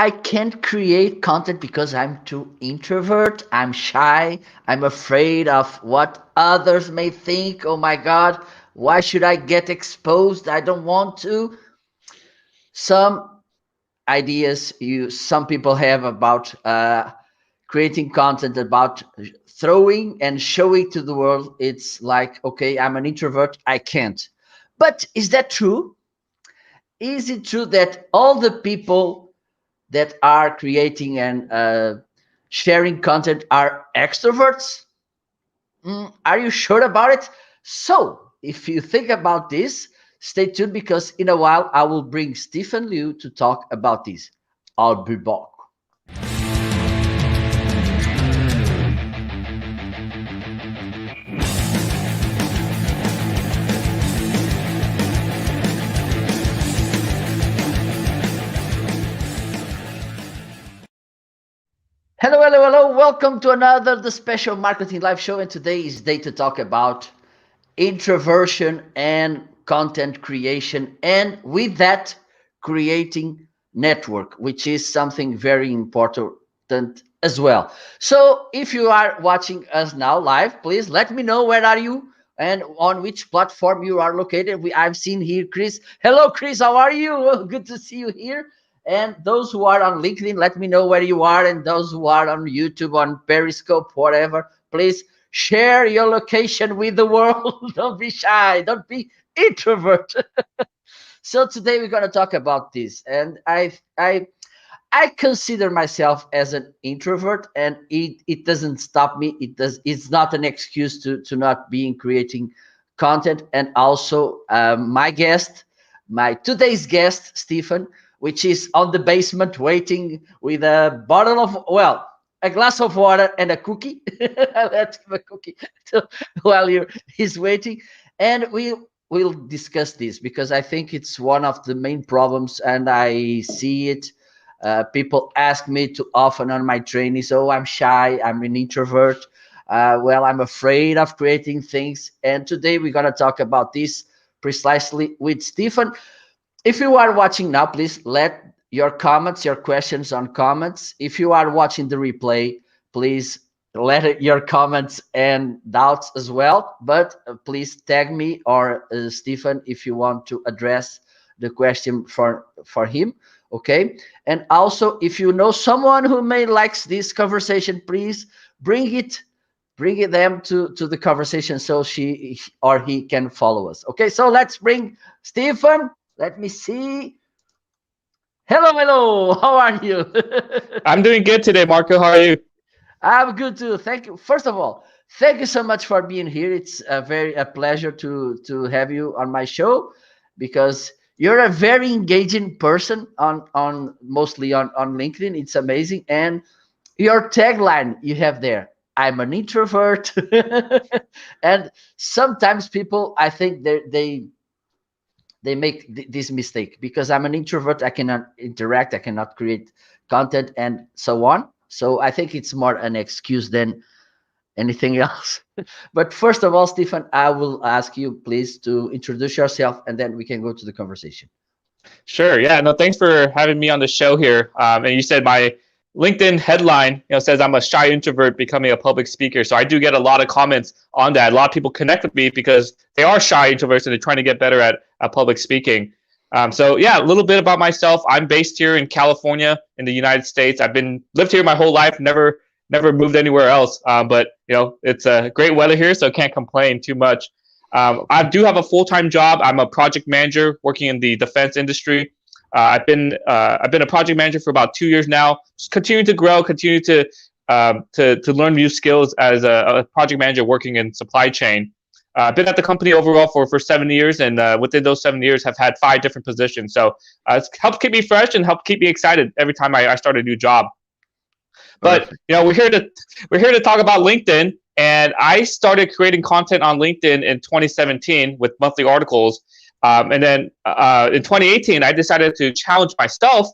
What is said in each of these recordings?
I can't create content because I'm too introvert, I'm shy, I'm afraid of what others may think. Oh my God, why should I get exposed? I don't want to. Some ideas some people have about creating content about throwing and showing to the world. It's like, okay, I'm an introvert, I can't. But is that true? Is it true that all the people that are creating and sharing content are extroverts? Are you sure about it? So, if you think about this, stay tuned because in a while I will bring Stephen Liu to talk about this. I'll be back. Hello, hello, hello. Welcome to another The Special Marketing Live Show. And today is day to talk about introversion and content creation. And with that, creating network, which is something very important as well. So if you are watching us now live, please let me know where are you and on which platform you are located. I've seen here Chris. Hello, Chris. How are you? Good to see you here. And those who are on LinkedIn, let me know where you are. And those who are on YouTube, on Periscope, whatever, please share your location with the world. Don't be shy. Don't be introvert. So today we're going to talk about this. And I consider myself as an introvert, and it doesn't stop me. It's not an excuse to not being creating content. And also my today's guest, Stephen, which is on the basement waiting with a bottle of, well, a glass of water and a cookie. Let's have a cookie while he's waiting. And we'll discuss this because I think it's one of the main problems, and I see it. People ask me too often on my trainings, oh, I'm shy, I'm an introvert. Well, I'm afraid of creating things. And today we're going to talk about this precisely with Stephen. If you are watching now, please let your comments, your questions on comments. If you are watching the replay, please let your comments and doubts as well. But please tag me or Stephen if you want to address the question for him. Okay. And also, if you know someone who may likes this conversation, please bring them to the conversation so she or he can follow us. Okay. So let's bring Stephen. Let me see. Hello, hello. How are you? I'm doing good today, Marco. How are you? I'm good too. Thank you. First of all, thank you so much for being here. It's a pleasure to have you on my show because you're a very engaging person on mostly on LinkedIn. It's amazing. And your tagline you have there, I'm an introvert. And sometimes people, I think they make this mistake because I'm an introvert. I cannot interact. I cannot create content and so on. So I think it's more an excuse than anything else. But first of all, Stephen, I will ask you please to introduce yourself and then we can go to the conversation. Sure. Yeah. No, thanks for having me on the show here. And you said my LinkedIn headline, says I'm a shy introvert becoming a public speaker. So I do get a lot of comments on that. A lot of people connect with me because they are shy introverts and they're trying to get better at public speaking. So yeah, a little bit about myself. I'm based here in California in the United States. I've lived here my whole life, never moved anywhere else. But it's a great weather here, so I can't complain too much. I do have a full-time job. I'm a project manager working in the defense industry. I've been a project manager for about 2 years now. Just continue to grow, continue to learn new skills as a project manager working in supply chain. I've been at the company overall for 7 years, and within those 7 years, have had 5 different positions. So it's helped keep me fresh and helped keep me excited every time I start a new job. But we're here to talk about LinkedIn, and I started creating content on LinkedIn in 2017 with monthly articles, and then in 2018 I decided to challenge myself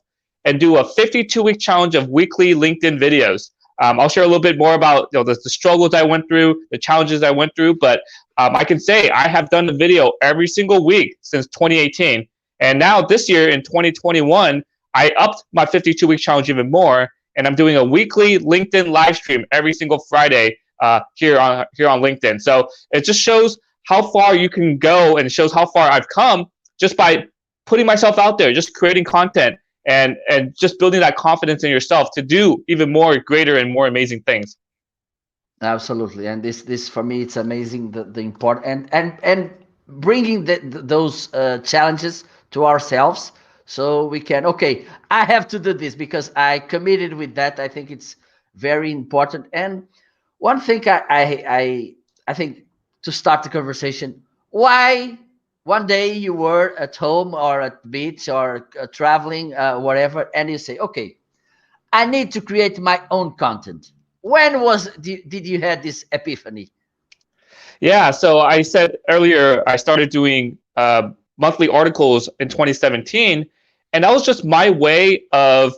and do a 52-week challenge of weekly LinkedIn videos. I'll share a little bit more about the struggles I went through, the challenges I went through, but I can say I have done a video every single week since 2018, and now this year in 2021. I upped my 52-week challenge even more, and I'm doing a weekly LinkedIn live stream every single Friday here on LinkedIn. So it just shows how far you can go, and it shows how far I've come just by putting myself out there, just creating content, and just building that confidence in yourself to do even more greater and more amazing things. Absolutely, and this for me it's amazing the important and bringing those challenges to ourselves so we can, okay, I have to do this because I committed with that. I think it's very important. And one thing I think to start the conversation, why one day you were at home or at beach or traveling whatever, and you say, okay, I need to create my own content. When did you had this epiphany? Yeah, so I said earlier I started doing monthly articles in 2017, and that was just my way of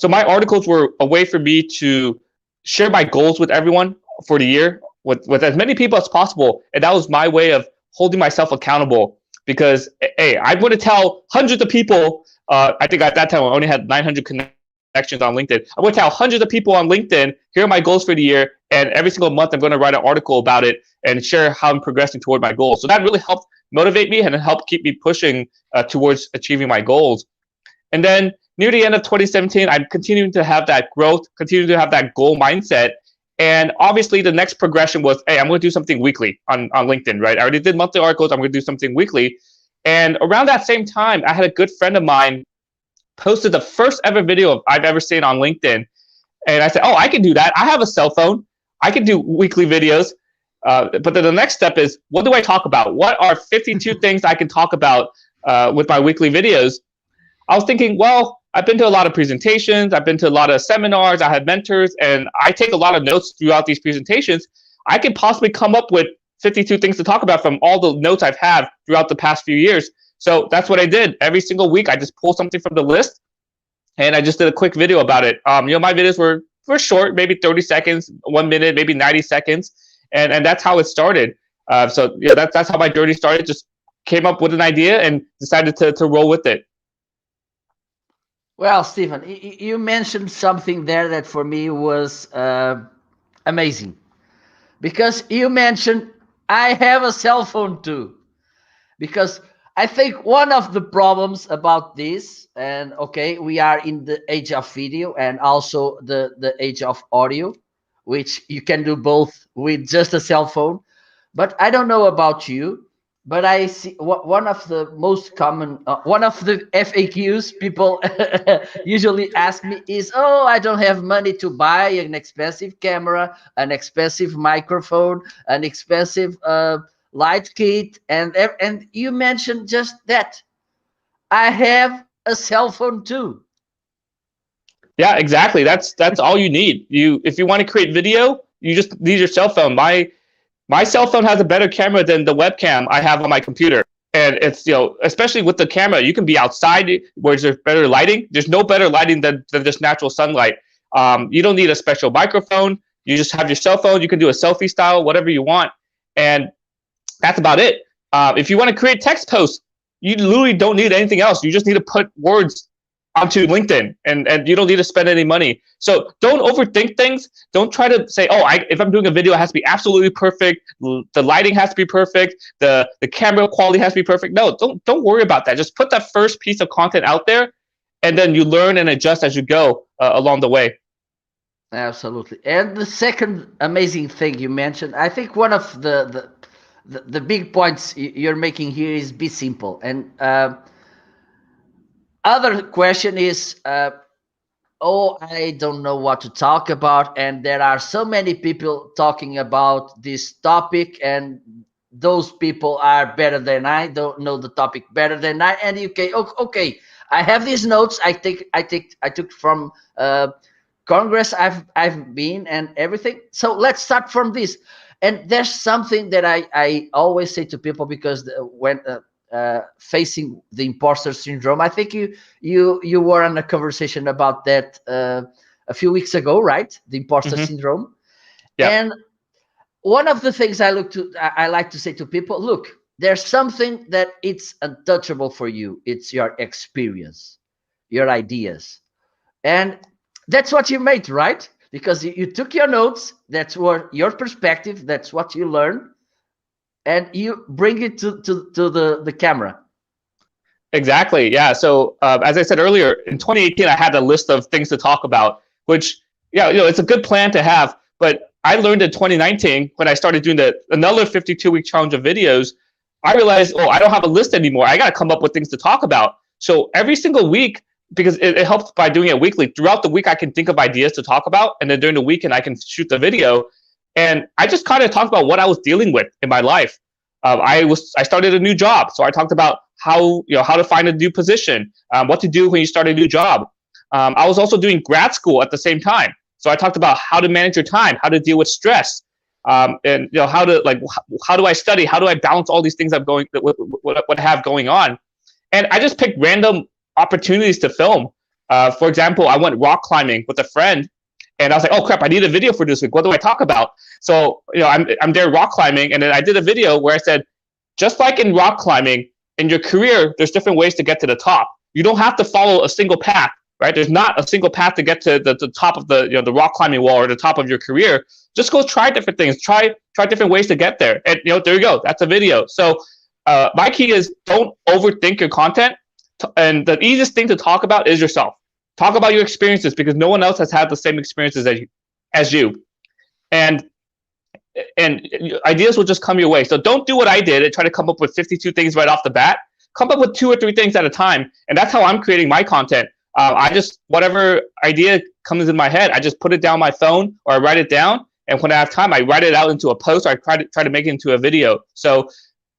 so my articles were a way for me to share my goals with everyone for the year with as many people as possible, and that was my way of holding myself accountable. Because hey, I want to tell hundreds of people. I think at that time I only had 900 connections on LinkedIn. I'm going to tell hundreds of people on LinkedIn, here are my goals for the year, and every single month I'm going to write an article about it and share how I'm progressing toward my goals. So that really helped motivate me and helped keep me pushing towards achieving my goals. And then near the end of 2017, I'm continuing to have that growth, continuing to have that goal mindset. And obviously, the next progression was, hey, I'm going to do something weekly on LinkedIn, right? I already did monthly articles. I'm going to do something weekly. And around that same time, I had a good friend of mine posted the first ever video I've ever seen on LinkedIn. And I said, oh, I can do that. I have a cell phone. I can do weekly videos. But then the next step is, what do I talk about? What are 52 things I can talk about with my weekly videos? I was thinking, well, I've been to a lot of presentations. I've been to a lot of seminars. I had mentors, and I take a lot of notes throughout these presentations. I could possibly come up with 52 things to talk about from all the notes I've had throughout the past few years. So that's what I did. Every single week, I just pulled something from the list, and I just did a quick video about it. My videos were short, maybe 30 seconds, 1 minute, maybe 90 seconds, and that's how it started. So yeah, that's how my journey started. Just came up with an idea and decided to roll with it. Well, Stephen, you mentioned something there that for me was amazing, because you mentioned I have a cell phone too. Because I think one of the problems about this, and okay, we are in the age of video and also the age of audio, which you can do both with just a cell phone. But I don't know about you, but I see one of the most common, one of the FAQs people usually ask me is, oh, I don't have money to buy an expensive camera, an expensive microphone, an expensive light kit, and you mentioned just that. I have a cell phone too. Yeah, exactly. That's all you need. If you want to create video, you just need your cell phone. My cell phone has a better camera than the webcam I have on my computer. And it's, especially with the camera, you can be outside where there's better lighting. There's no better lighting than just natural sunlight. You don't need a special microphone. You just have your cell phone. You can do a selfie style, whatever you want. And that's about it. If you want to create text posts, you literally don't need anything else. You just need to put words onto LinkedIn, and you don't need to spend any money. So don't overthink things. Don't try to say, oh, if I'm doing a video, it has to be absolutely perfect. The lighting has to be perfect. The camera quality has to be perfect. No, don't worry about that. Just put that first piece of content out there, and then you learn and adjust as you go along the way. Absolutely. And the second amazing thing you mentioned, I think one of the big points you're making here is be simple. And other question is, oh, I don't know what to talk about, and there are so many people talking about this topic, and those people are better than I, don't know the topic better than I. And okay, I have these notes. I took from Congress. I've been and everything. So let's start from this. And there's something that I always say to people, because when facing the imposter syndrome, I think you were on a conversation about that a few weeks ago, right? The imposter syndrome. Yeah. And one of the things I like to say to people, look, there's something that it's untouchable for you. It's your experience. your ideas. And that's what you made, right? Because you took your notes, that's what your perspective, that's what you learn, and you bring it to the camera. Exactly. Yeah. So as I said earlier, in 2018, I had a list of things to talk about, which, yeah, it's a good plan to have. But I learned in 2019 when I started doing another 52-week challenge of videos, I realized, oh, I don't have a list anymore. I got to come up with things to talk about. So every single week, because it helps by doing it weekly, throughout the week, I can think of ideas to talk about. And then during the weekend, I can shoot the video. And I just kind of talked about what I was dealing with in my life. I started a new job, so I talked about how to find a new position, what to do when you start a new job. I was also doing grad school at the same time, so I talked about how to manage your time, how to deal with stress, and how do I study, how do I balance all these things what I have going on, and I just picked random opportunities to film. For example, I went rock climbing with a friend. And I was like, oh crap, I need a video for this week. What do I talk about? So, I'm there rock climbing, and then I did a video where I said, just like in rock climbing, in your career, there's different ways to get to the top. You don't have to follow a single path, right? There's not a single path to get to the top of the rock climbing wall or the top of your career. Just go try different things. Try different ways to get there. And there you go. That's a video. So my key is don't overthink your content. And the easiest thing to talk about is yourself. Talk about your experiences, because no one else has had the same experiences as you. And ideas will just come your way. So don't do what I did and try to come up with 52 things right off the bat. Come up with 2 or 3 things at a time. And that's how I'm creating my content. I just, whatever idea comes in my head, I just put it down my phone or I write it down. And when I have time, I write it out into a post, or I try to make it into a video. So,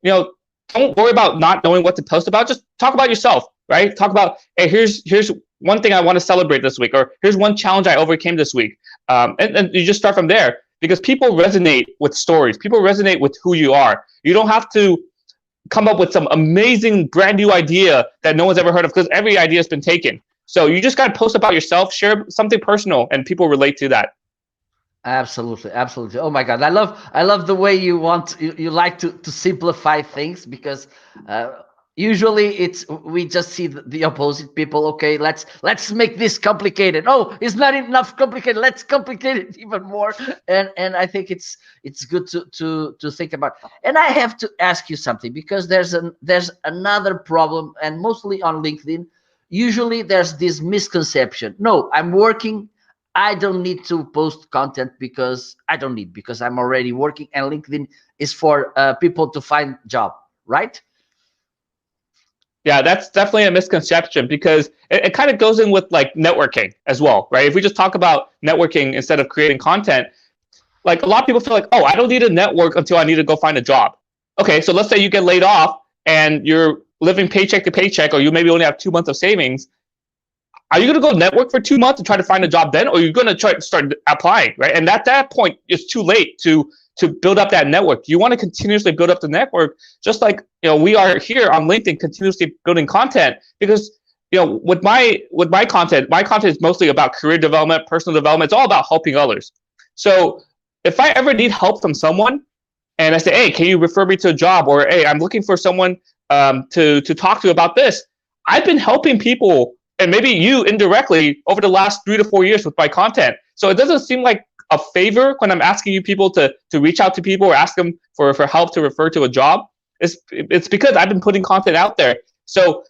don't worry about not knowing what to post about. Just talk about yourself, right? Talk about, hey, here's one thing I want to celebrate this week, or here's one challenge I overcame this week. And you just start from there, because people resonate with stories. People resonate with who you are. You don't have to come up with some amazing brand new idea that no one's ever heard of, because every idea has been taken. So you just got to post about yourself, share something personal, and people relate to that. Absolutely, absolutely. Oh my God, I love the way you like to simplify things, because usually we just see the opposite people. Okay, let's make this complicated. Oh, it's not enough complicated. Let's complicate it even more. And I think it's good to think about. And I have to ask you something, because there's another problem, and mostly on LinkedIn. Usually there's this misconception. No, I'm working. I don't need to post content because I'm already working, and LinkedIn is for people to find job, right? Yeah, that's definitely a misconception, because it kind of goes in with like networking as well, right? If we just talk about networking instead of creating content, like a lot of people feel like, oh, I don't need to network until I need to go find a job. Okay, so let's say you get laid off and you're living paycheck to paycheck, or you maybe only have 2 months of savings. Are you going to go network for 2 months and try to find a job then, or are you going to try to start applying, right? And at that point, it's too late to build up that network. You want to continuously build up the network, just like we are here on LinkedIn, continuously building content, because with my content is mostly about career development, personal development. It's all about helping others. So if I ever need help from someone, and I say, hey, can you refer me to a job, or hey, I'm looking for someone to talk to about this, I've been helping people, and maybe you indirectly, over the last 3 to 4 years with my content. So it doesn't seem like a favor when I'm asking you people to reach out to people or ask them for help to refer to a job. It's because I've been putting content out there. So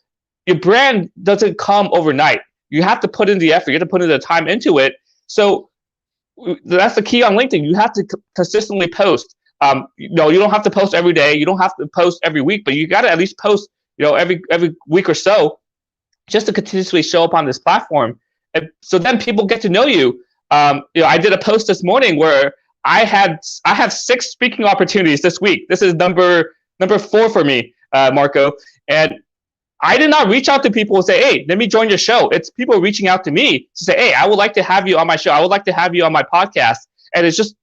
your brand doesn't come overnight. You have to put in the effort. You have to put in the time into it. So that's the key on LinkedIn. You have to consistently post. You don't have to post every day. You don't have to post every week, but you got to at least post, every week or so, just to continuously show up on this platform. And so then people get to know you. I did a post this morning where I have 6 speaking opportunities this week. This is number 4 for me, Marco. And I did not reach out to people and say, hey, let me join your show. It's people reaching out to me to say, hey, I would like to have you on my show. I would like to have you on my podcast. And it's just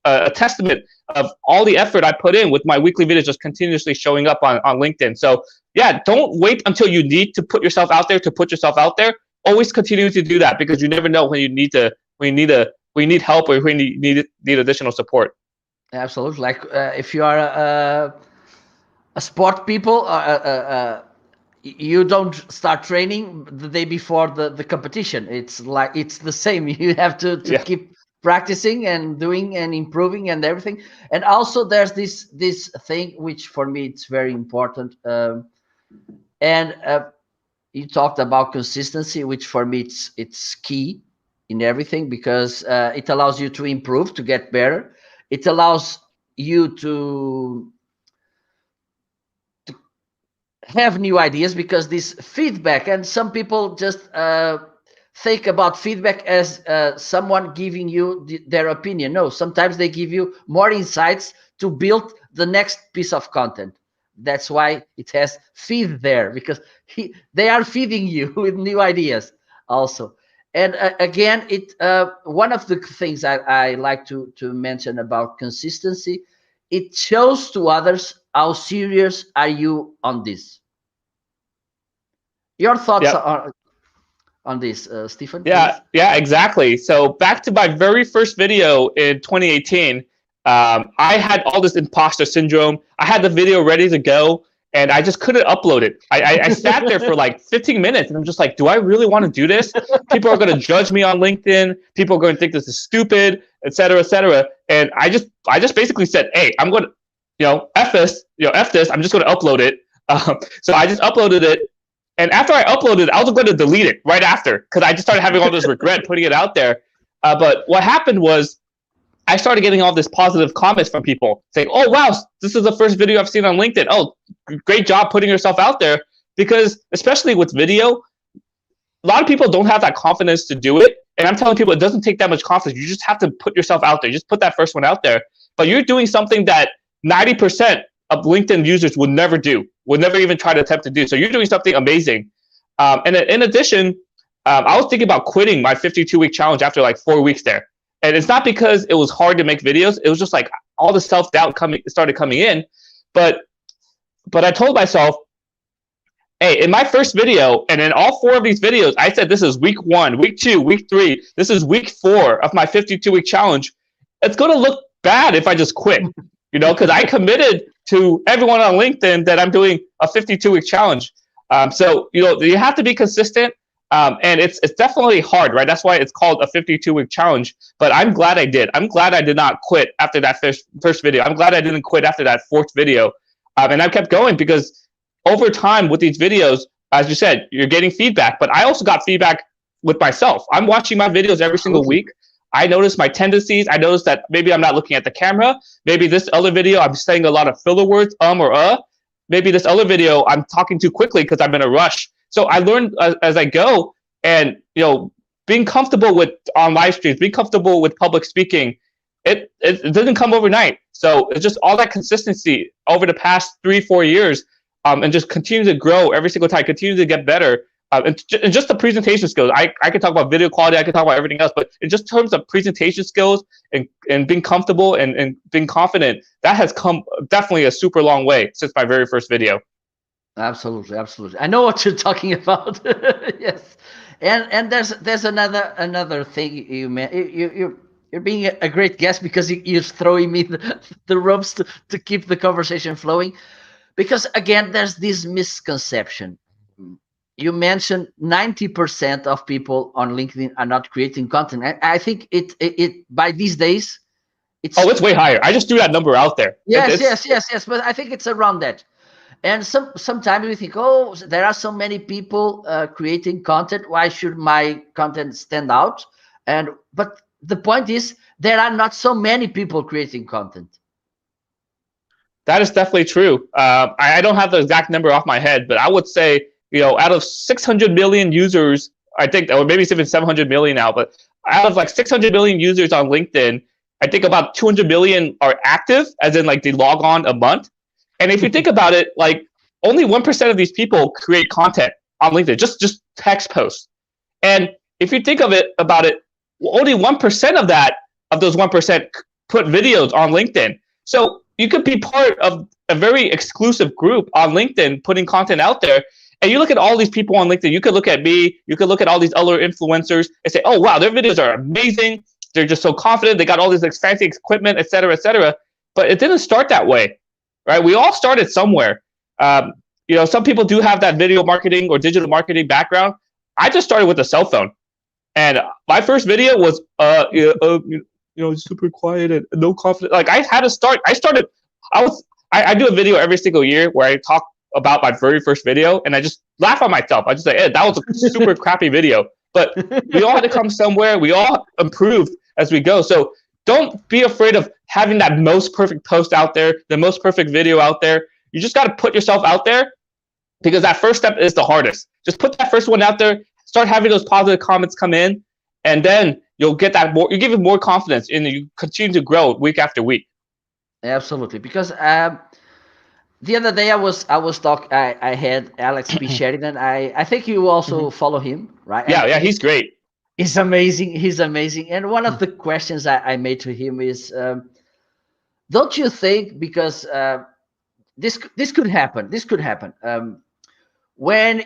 a testament of all the effort I put in with my weekly videos, just continuously showing up on LinkedIn. So yeah, don't wait until you need to put yourself out there to put yourself out there. Always continue to do that, because you never know when you need help, or when you need additional support. Absolutely. Like if you are a sport people, you don't start training the day before the competition. It's like it's the same. You have to Yeah. keep practicing and doing and improving and everything. And also there's this thing which for me it's very important. And you talked about consistency, which for me it's key in everything, because it allows you to improve, to get better. It allows you to have new ideas, because this feedback, and some people just think about feedback as someone giving you their opinion. No, sometimes they give you more insights to build the next piece of content. That's why it has feed there, because they are feeding you with new ideas also. And again, it one of the things I like to mention about consistency, it shows to others how serious are you on this. Your thoughts Yeah. are on this, Stephen, Yeah, please. yeah, exactly. So back to my very first video in 2018, I had all this imposter syndrome. I had the video ready to go, and I just couldn't upload it. I sat there for like 15 minutes, and I'm just like, do I really want to do this? People are going to judge me on LinkedIn. People are going to think this is stupid, et cetera, et cetera. And I just basically said, hey, I'm going to, F this, F this. I'm just going to upload it. So I just uploaded it. And after I uploaded, I was going to delete it right after, because I just started having all this regret putting it out there. But what happened was I started getting all this positive comments from people saying, oh, wow, this is the first video I've seen on LinkedIn. Oh, great job putting yourself out there. Because especially with video, a lot of people don't have that confidence to do it. And I'm telling people it doesn't take that much confidence. You just have to put yourself out there. Just put that first one out there. But you're doing something that 90% of LinkedIn users would never do, would never even try to attempt to do. So you're doing something amazing. And in addition, I was thinking about quitting my 52-week challenge after like 4 weeks there. And it's not because it was hard to make videos. It was just like all the self-doubt started coming in. But I told myself, hey, in my first video, and in all 4 of these videos, I said this is week 1, week 2, week 3. This is week 4 of my 52-week challenge. It's going to look bad if I just quit, because I committed to everyone on LinkedIn that I'm doing a 52-week challenge. So, you have to be consistent. And it's definitely hard, right? That's why it's called a 52-week challenge. But I'm glad I did. I'm glad I did not quit after that first video. I'm glad I didn't quit after that 4th video. And I kept going, because over time with these videos, as you said, you're getting feedback. But I also got feedback with myself. I'm watching my videos every single week. I notice my tendencies. I notice that maybe I'm not looking at the camera. Maybe this other video, I'm saying a lot of filler words, or Maybe this other video, I'm talking too quickly because I'm in a rush. So I learned as I go, and being comfortable with on live streams, being comfortable with public speaking, it doesn't come overnight. So it's just all that consistency over the past 3-4 years, and just continue to grow every single time, continue to get better. And just the presentation skills. I could talk about video quality, I could talk about everything else, but in just terms of presentation skills and being comfortable and being confident, that has come definitely a super long way since my very first video. Absolutely, absolutely. I know what you're talking about. Yes, and there's another thing you're being a great guest, because you're throwing me the ropes to keep the conversation flowing. Because again, there's this misconception. You mentioned 90% of people on LinkedIn are not creating content. I think it by these days it's way higher. I just threw that number out there. Yes. But I think it's around that. And sometimes we think, oh, there are so many people creating content. Why should my content stand out? But the point is, there are not so many people creating content. That is definitely true. I don't have the exact number off my head, but I would say, out of 600 million users, I think, or maybe it's even 700 million now, but out of like 600 million users on LinkedIn, I think about 200 million are active, as in like they log on a month. And if you think about it, like only 1% of these people create content on LinkedIn, just text posts. And if you think about it, only 1% of those 1% put videos on LinkedIn. So you could be part of a very exclusive group on LinkedIn putting content out there. And you look at all these people on LinkedIn, you could look at me, you could look at all these other influencers and say, oh, wow, their videos are amazing. They're just so confident. They got all this fancy equipment, et cetera, et cetera. But it didn't start that way, right? We all started somewhere. some people do have that video marketing or digital marketing background. I just started with a cell phone, and my first video was super quiet and no confidence. Like I had to start. I do a video every single year where I talk about my very first video, and I just laugh at myself. I just say, hey, that was a super crappy video. But we all had to come somewhere. We all improved as we go. So don't be afraid of having that most perfect post out there, the most perfect video out there. You just got to put yourself out there, because that first step is the hardest. Just put that first one out there, start having those positive comments come in, and then you'll get that more, you give it more confidence, and you continue to grow week after week. Absolutely, because the other day I had Alex P. Sheridan. I think you also follow him, right? Yeah, he's great. He's amazing. He's amazing. And one of the questions I made to him is, don't you think, because this could happen. This could happen. When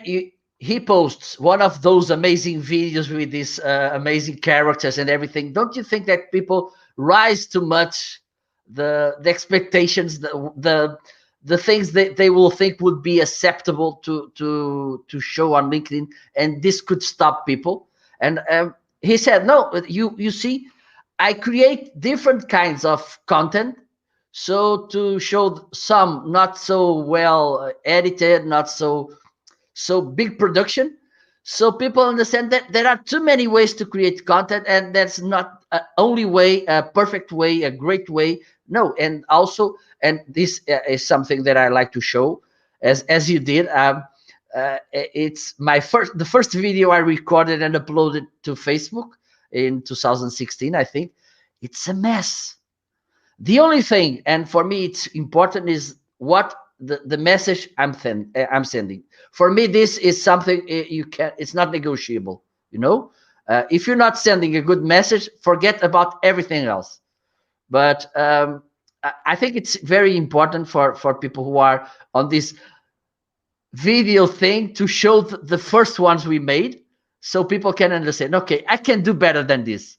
he posts one of those amazing videos with these amazing characters and everything, don't you think that people rise too much the expectations, the things that they will think would be acceptable to show on LinkedIn, and this could stop people? And he said, no, you see, I create different kinds of content, so to show some not so well edited, not so big production, so people understand that there are too many ways to create content, and that's not only way, a perfect way, a great way. No, and also, and this is something that I like to show, as you did. It's the first video I recorded and uploaded to Facebook in 2016, I think. It's a mess. The only thing, and for me it's important, is what the message I'm sending. For me, this is something it's not negotiable. If you're not sending a good message, forget about everything else. But I think it's very important for people who are on this video thing to show the first ones we made, so people can understand, okay, I can do better than this.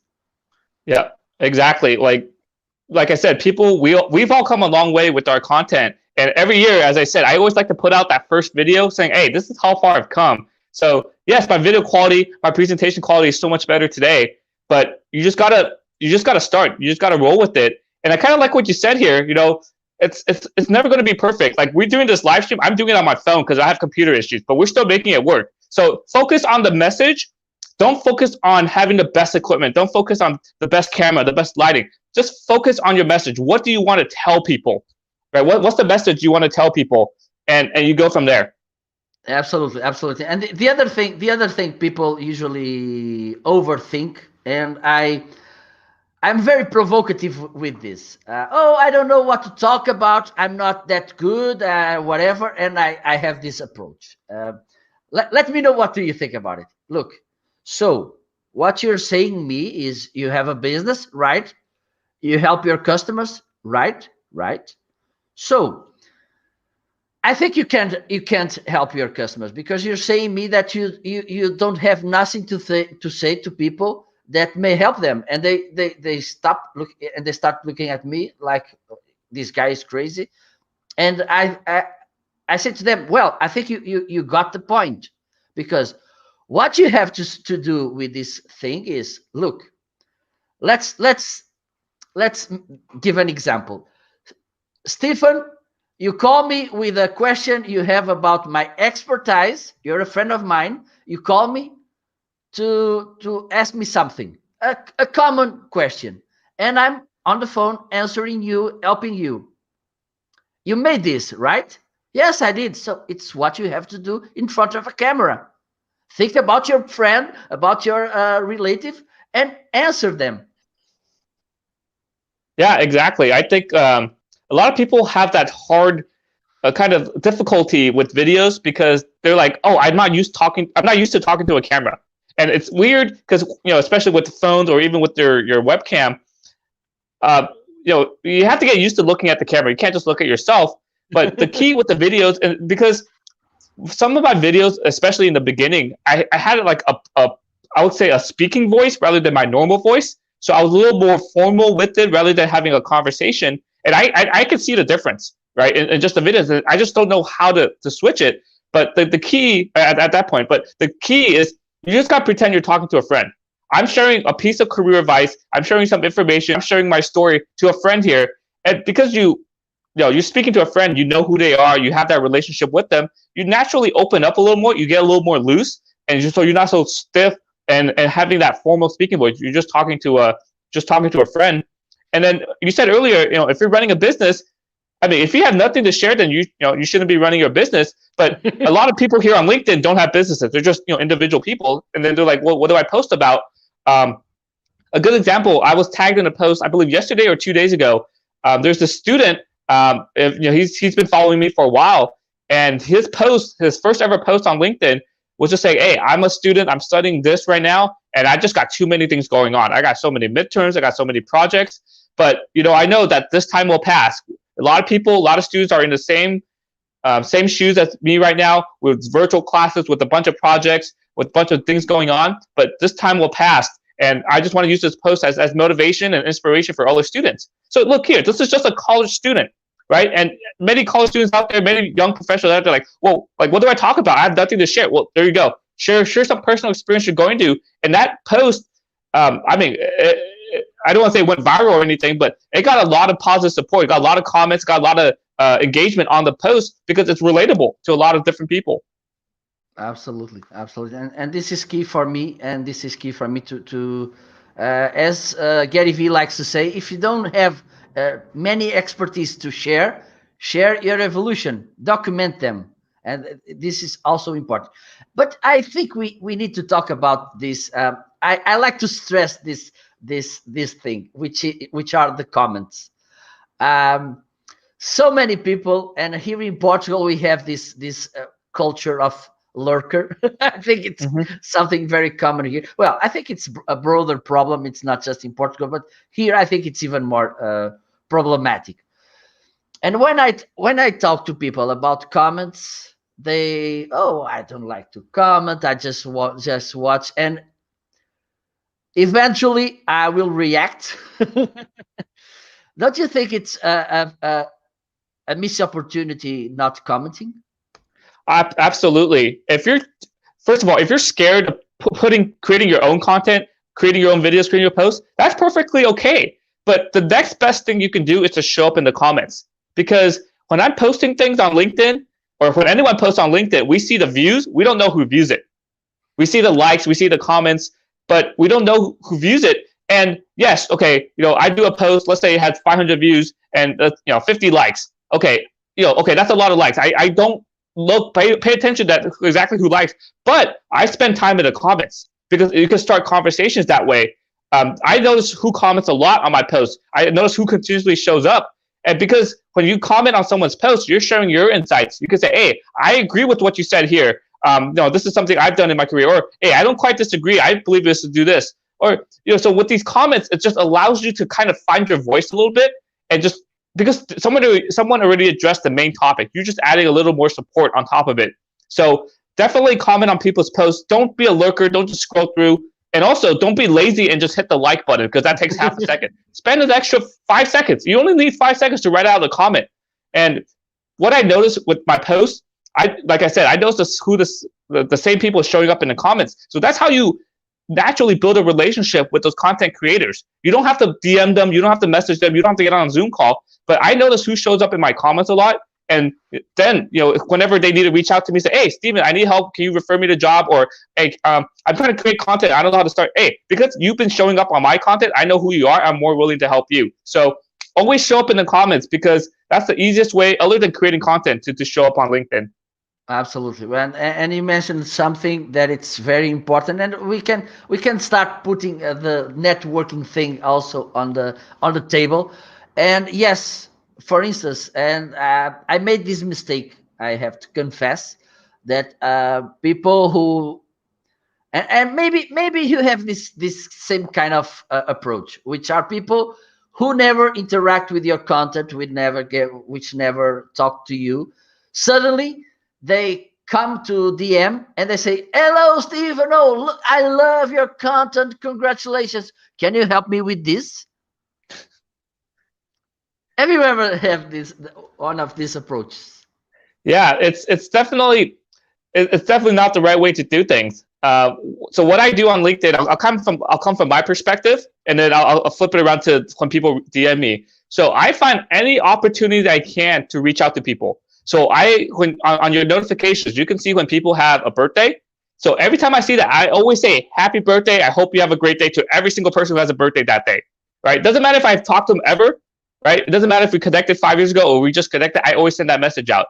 Yeah, exactly. Like I said, we've all come a long way with our content. And every year, as I said, I always like to put out that first video saying, hey, this is how far I've come. So yes, my video quality, my presentation quality is so much better today, but you just gotta start. You just gotta roll with it. And I kind of like what you said here. It's never going to be perfect. Like, we're doing this live stream, I'm doing it on my phone because I have computer issues, but we're still making it work. So focus on the message. Don't focus on having the best equipment. Don't focus on the best camera, the best lighting. Just focus on your message. What do you want to tell people? Right? What's the message you want to tell people? And you go from there. Absolutely, absolutely. And the other thing people usually overthink, and I'm very provocative with this. I don't know what to talk about. I'm not that good, whatever. And I have this approach. Let me know, what do you think about it? Look, so what you're saying me is, you have a business, right? You help your customers, right? Right. So I think you can't help your customers, because you're saying me that you don't have nothing to say to people that may help them, and they start looking at me like, this guy is crazy. And I said to them, well, I think you got the point, because what you have to do with this thing is, look, let's give an example. Stephen, you call me with a question you have about my expertise. You're a friend of mine. You call me to ask me something, a common question, and I'm on the phone answering you, helping you. You made this, right? Yes, I did. So it's what you have to do in front of a camera. Think about your friend, about your relative, and answer them. Yeah, exactly. I think a lot of people have that hard kind of difficulty with videos, because they're like, oh, I'm not used to talking to a camera. And it's weird because, especially with the phones or even with your webcam, you have to get used to looking at the camera. You can't just look at yourself. But the key with the videos, and because some of my videos, especially in the beginning, I had like I would say a speaking voice rather than my normal voice. So I was a little more formal with it rather than having a conversation. And I could see the difference, right? And just the videos. I just don't know how to switch it. But the key at that point, but the key is you just got to pretend you're talking to a friend. I'm sharing a piece of career advice. I'm sharing some information. I'm sharing my story to a friend here. And because you're speaking to a friend, you know who they are, you have that relationship with them, you naturally open up a little more, you get a little more loose, and so you're not so stiff and having that formal speaking voice. You're just talking to a friend. And then you said earlier, if you're running a business, I mean, if you have nothing to share, then you shouldn't be running your business. But a lot of people here on LinkedIn don't have businesses. They're just individual people, and then they're like, well, what do I post about? Um, a good example, I was tagged in a post, I believe yesterday or 2 days ago. There's this student. He's been following me for a while, and his first ever post on LinkedIn was just saying, "Hey, I'm a student. I'm studying this right now, and I just got too many things going on. I got so many midterms. I got so many projects. But I know that this time will pass. A lot of people, a lot of students are in the same shoes as me right now, with virtual classes, with a bunch of projects, with a bunch of things going on. But this time will pass, and I just want to use this post as motivation and inspiration for other students. So look here, this is just a college student, right? And many college students out there, many young professionals out there, like, well, like, what do I talk about? I have nothing to share. Well, there you go. Share some personal experience you're going to. And that post, I mean, I don't want to say it went viral or anything, but it got a lot of positive support. It got a lot of comments, got a lot of engagement on the post because it's relatable to a lot of different people. Absolutely, absolutely, and this is key for me, and this is key for me to as Gary Vee likes to say, if you don't have many expertise to share your evolution, document them, and this is also important. But I think we need to talk about this. I like to stress this thing, which are the comments. So many people, and here in Portugal we have this culture of lurker. I think it's something very common here. Well, I think it's a broader problem. It's not just in Portugal, but here I think it's even more problematic. And when I talk to people about comments, I don't like to comment. I just watch, and eventually I will react. Don't you think it's a missed opportunity not commenting? Absolutely. First of all, if you're scared of creating your own content, creating your own videos, creating your posts, that's perfectly okay. But the next best thing you can do is to show up in the comments. Because when I'm posting things on LinkedIn, or when anyone posts on LinkedIn, we see the views. We don't know who views it. We see the likes, we see the comments, but we don't know who views it. And yes, okay, I do a post, let's say it has 500 views and 50 likes. Okay, okay, that's a lot of likes. I don't pay attention to exactly who likes, but I spend time in the comments because you can start conversations that way. I notice who comments a lot on my posts. I notice who continuously shows up. And because when you comment on someone's post, you're sharing your insights. You can say, hey, I agree with what you said here. This is something I've done in my career. Or, hey, I don't quite disagree. I believe this to do this. Or, so with these comments, it just allows you to kind of find your voice a little bit, and just because someone already addressed the main topic, you're just adding a little more support on top of it. So definitely comment on people's posts. Don't be a lurker. Don't just scroll through. And also, don't be lazy and just hit the like button, because that takes half a second. Spend an extra 5 seconds. You only need 5 seconds to write out a comment. And what I noticed with my posts, like I said, I noticed who the same people showing up in the comments. So that's how you naturally build a relationship with those content creators. You don't have to DM them. You don't have to message them. You don't have to get on a Zoom call. But I notice who shows up in my comments a lot. And then, whenever they need to reach out to me, say, hey, Steven, I need help. Can you refer me to a job? Or, hey, I'm trying to create content. I don't know how to start. Hey, because you've been showing up on my content, I know who you are. I'm more willing to help you. So always show up in the comments, because that's the easiest way, other than creating content, to show up on LinkedIn. Absolutely. And you mentioned something that it's very important, and we can start putting the networking thing also on the table. And yes, for instance, and I made this mistake, I have to confess, that people who and maybe you have this same kind of approach, which are people who never interact with your content, which never talk to you. Suddenly they come to DM and they say, hello, Stephen, oh, look, I love your content, congratulations, can you help me with this? Have you ever have this one of these approaches? Yeah, it's definitely not the right way to do things. So what I do on LinkedIn, I'll come from my perspective, and then I'll flip it around to when people DM me. So I find any opportunity that I can to reach out to people. So when on your notifications, you can see when people have a birthday. So every time I see that, I always say happy birthday. I hope you have a great day to every single person who has a birthday that day. Right? Doesn't matter if I've talked to them ever. Right? It doesn't matter if we connected 5 years ago or we just connected. I always send that message out.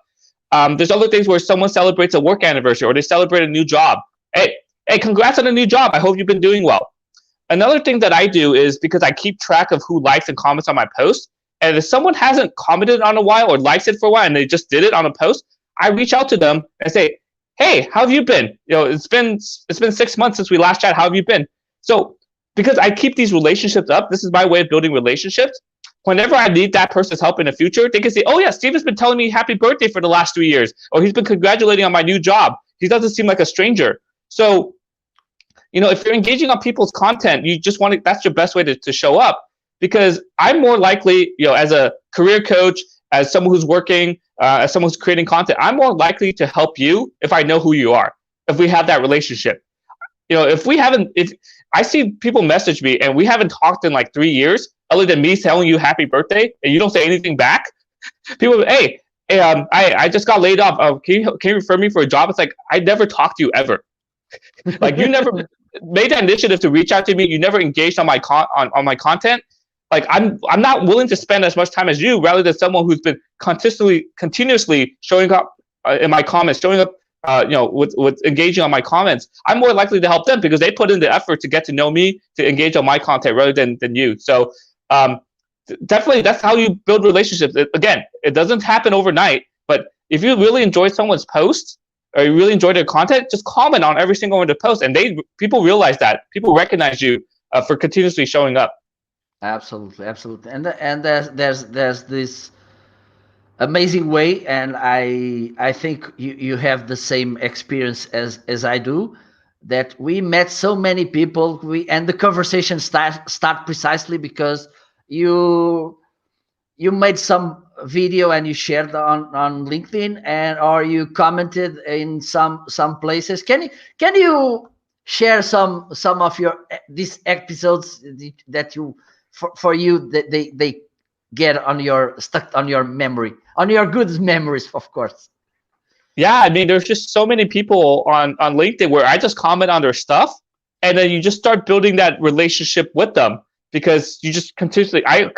There's other things where someone celebrates a work anniversary or they celebrate a new job. Hey, congrats on a new job. I hope you've been doing well. Another thing that I do is because I keep track of who likes and comments on my post. And if someone hasn't commented on a while or likes it for a while and they just did it on a post, I reach out to them and say, hey, how have you been? It's been 6 months since we last chatted. How have you been? So because I keep these relationships up, this is my way of building relationships. Whenever I need that person's help in the future, they can say, oh yeah, Steve has been telling me happy birthday for the last 3 years, or he's been congratulating on my new job. He doesn't seem like a stranger. So, if you're engaging on people's content, you just want to, that's your best way to show up, because I'm more likely, as a career coach, as someone who's working, as someone who's creating content, I'm more likely to help you if I know who you are, if we have that relationship. If I see people message me and we haven't talked in like 3 years, other than me telling you happy birthday, and you don't say anything back, people, hey, I just got laid off. Can you refer me for a job? It's like, I never talked to you ever. Like, you never made that initiative to reach out to me. You never engaged on my on my content. Like, I'm not willing to spend as much time as you, rather than someone who's been continuously showing up in my comments, showing up, with engaging on my comments. I'm more likely to help them because they put in the effort to get to know me, to engage on my content rather than you. So definitely, that's how you build relationships. Again, it doesn't happen overnight, but if you really enjoy someone's post or you really enjoy their content, just comment on every single one of the posts, and people realize that. People recognize you for continuously showing up. Absolutely, absolutely. And there's this amazing way, and I think you have the same experience as I do, that we met so many people, and the conversation start precisely because you made some video and you shared on LinkedIn, and or you commented in some places. Can you share some of your these episodes that you for you that they get on your stuck on your memory, on your good memories, of course? Yeah, I mean, there's just so many people on LinkedIn where I just comment on their stuff, and then you just start building that relationship with them, because you just I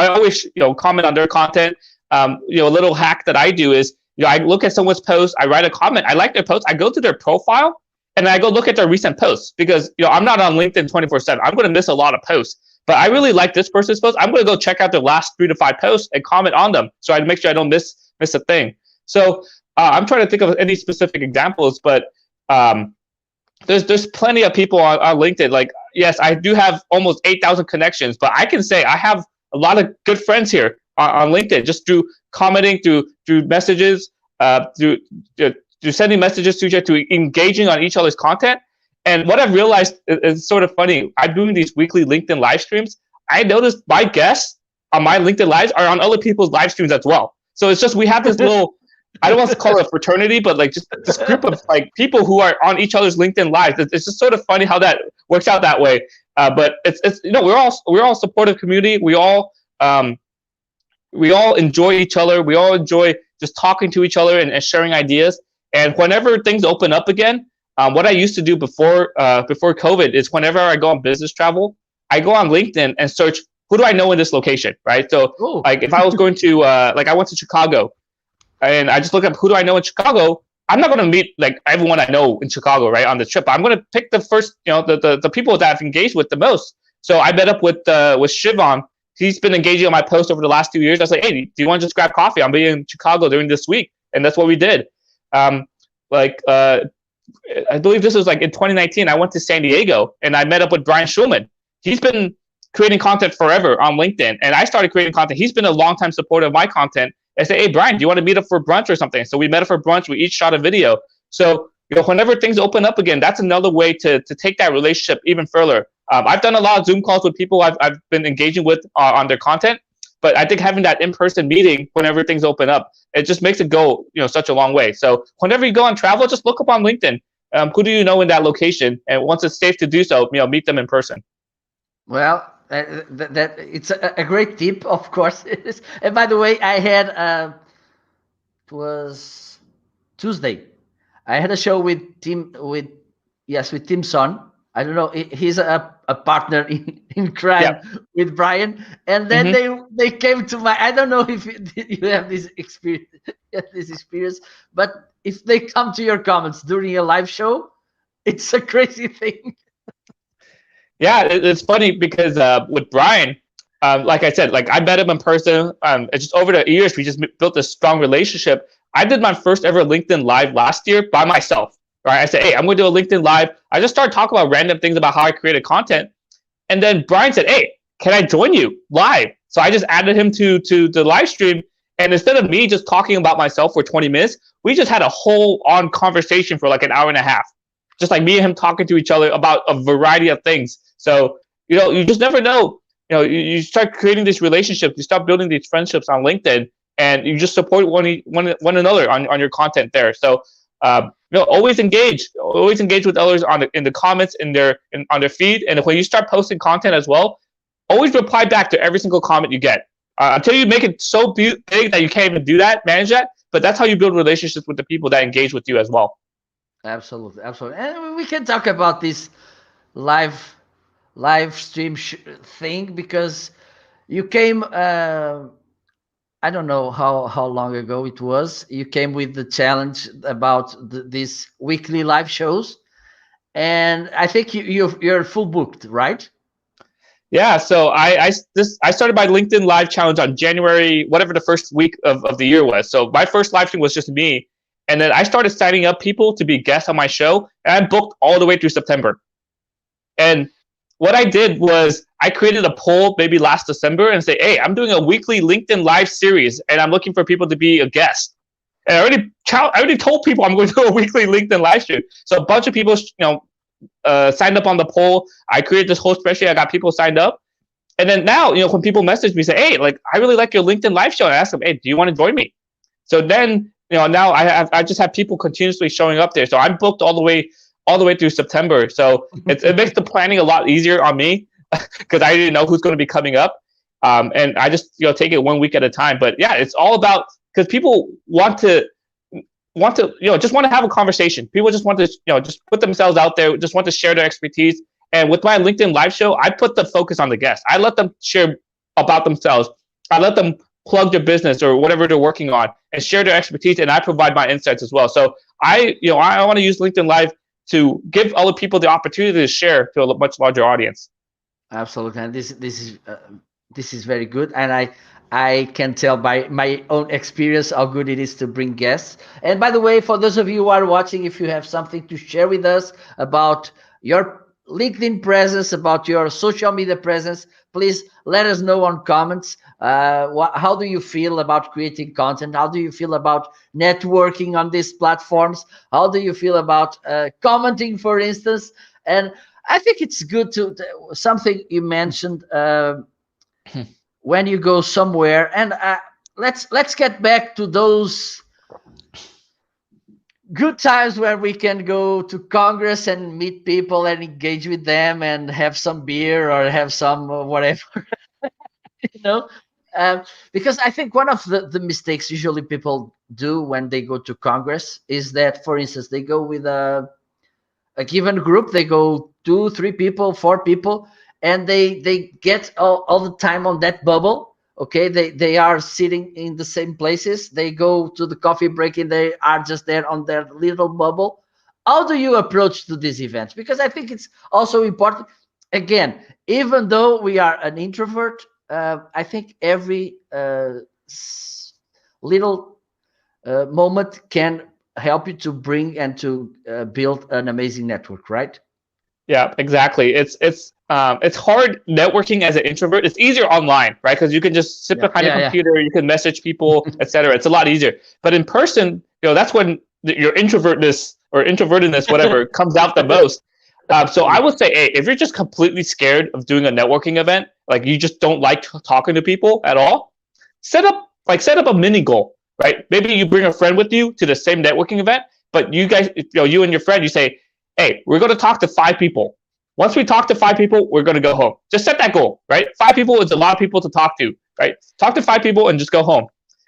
always, comment on their content. A little hack that I do is, I look at someone's post, I write a comment, I like their post, I go to their profile, and I go look at their recent posts, because, I'm not on LinkedIn 24/7. I'm going to miss a lot of posts. But I really like this person's post. I'm going to go check out their last 3 to 5 posts and comment on them, so I make sure I don't miss a thing. So I'm trying to think of any specific examples, but there's plenty of people on LinkedIn. Like, yes, I do have almost 8,000 connections, but I can say I have a lot of good friends here on LinkedIn, just through commenting, through messages, through sending messages to each other, to engaging on each other's content. And what I've realized is sort of funny. I'm doing these weekly LinkedIn live streams. I noticed my guests on my LinkedIn lives are on other people's live streams as well. So it's just, we have this little, I don't want to call it a fraternity, but like just this group of like people who are on each other's LinkedIn lives. It's just sort of funny how that works out that way. But it's we're all a supportive community. We all enjoy each other. We all enjoy just talking to each other and sharing ideas. And whenever things open up again, what I used to do before COVID is, whenever I go on business travel, I go on LinkedIn and search, who do I know in this location, right? So, like, if I was going to, like, I went to Chicago, and I just look up, who do I know in Chicago? I'm not going to meet like everyone I know in Chicago, right, on the trip. I'm going to pick the first, the people that I've engaged with the most. So I met up with Shivan. He's been engaging on my post over the last 2 years. I was like, hey, do you want to just grab coffee? I'm being in Chicago during this week, and that's what we did. I believe this was like in 2019. I went to San Diego and I met up with Brian Schulman. He's been creating content forever on LinkedIn, and I started creating content. He's been a longtime supporter of my content. I said, hey, Brian, do you want to meet up for brunch or something? So we met up for brunch. We each shot a video. So, whenever things open up again, that's another way to take that relationship even further. I've done a lot of Zoom calls with people I've been engaging with on their content, But I think having that in-person meeting whenever things open up, it just makes it go, such a long way. So whenever you go on travel, just look up on LinkedIn. Who do you know in that location? And once it's safe to do so, meet them in person. Well, that it's a great tip, of course. It is. And by the way, I had it was Tuesday. I had a show with Tim Son. I don't know. He's a partner in crime with Brian, and then they came to my. I don't know if you have this experience, but if they come to your comments during a live show, it's a crazy thing. Yeah, it's funny because with Brian, like I said, like I met him in person. It's just over the years we just built a strong relationship. I did my first ever LinkedIn Live last year by myself. Right? I said, hey, I'm going to do a LinkedIn Live. I just started talking about random things about how I created content, and then Brian said, hey, can I join you live? So I just added him to the live stream, and instead of me just talking about myself for 20 minutes, we just had a whole on conversation for like an hour and a half, just like me and him talking to each other about a variety of things. So, you just never know. You start creating these relationships, you start building these friendships on LinkedIn, and you just support one another on your content there. So, always engage with others in the comments on their feed. And when you start posting content as well, always reply back to every single comment you get. Until you make it so big that you can't even manage that. But that's how you build relationships with the people that engage with you as well. Absolutely. And we can talk about this live stream thing, because you came. I don't know how long ago it was. You came with the challenge about these weekly live shows, and I think you're full booked, right? Yeah. So I started my LinkedIn Live challenge on January, whatever the first week of the year was. So my first live stream was just me, and then I started signing up people to be guests on my show, and I booked all the way through September. And what I did was I created a poll maybe last December and say, hey, I'm doing a weekly LinkedIn Live series, and I'm looking for people to be a guest. And I already told people I'm going to do a weekly LinkedIn Live stream. So a bunch of people, signed up on the poll. I created this whole spreadsheet. I got people signed up. And then now, when people message me, say, hey, like, I really like your LinkedIn Live show. And I ask them, hey, do you want to join me? So then, now I just have people continuously showing up there. So I'm booked all the way through September. So it makes the planning a lot easier on me because I didn't know who's going to be coming up. And I just, take it 1 week at a time. But yeah, it's all about, because people want to, just want to have a conversation. People just want to, just put themselves out there, just want to share their expertise. And with my LinkedIn Live show, I put the focus on the guests. I let them share about themselves. I let them plug their business or whatever they're working on and share their expertise. And I provide my insights as well. So I want to use LinkedIn Live to give other people the opportunity to share to a much larger audience. Absolutely, and this is very good, and I can tell by my own experience how good it is to bring guests. And by the way, for those of you who are watching, if you have something to share with us about your LinkedIn presence, about your social media presence, please let us know on comments. How do you feel about creating content? How do you feel about networking on these platforms? How do you feel about commenting, for instance? And I think it's good to something you mentioned when you go somewhere. And let's get back to those good times where we can go to Congress and meet people and engage with them and have some beer or have some whatever, because I think one of the mistakes usually people do when they go to Congress is that, for instance, they go with a given group, they go 2, 3 people, 4 people, and they get all the time on that bubble. Okay, they are sitting in the same places. They go to the coffee break and they are just there on their little bubble. How do you approach to these events? Because I think it's also important. Again, even though we are an introvert, I think every little moment can help you to bring and to build an amazing network, right? Yeah, exactly. It's hard networking as an introvert. It's easier online, right? Because you can just sit behind a computer, you can message people, etc. It's a lot easier. But in person, that's when your introvertness or introvertedness, whatever, comes out the most. So I would say, hey, if you're just completely scared of doing a networking event, like you just don't like talking to people at all, set up a mini goal, right? Maybe you bring a friend with you to the same networking event, but you guys, you and your friend, you say, hey, we're going to talk to 5 people. Once we talk to 5 people, we're going to go home. Just set that goal, right? 5 people is a lot of people to talk to, right? Talk to 5 people and just go home.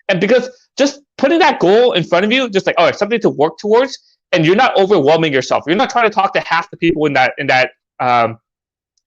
And because just putting that goal in front of you, just like, oh, it's something to work towards, and you're not overwhelming yourself. You're not trying to talk to half the people in that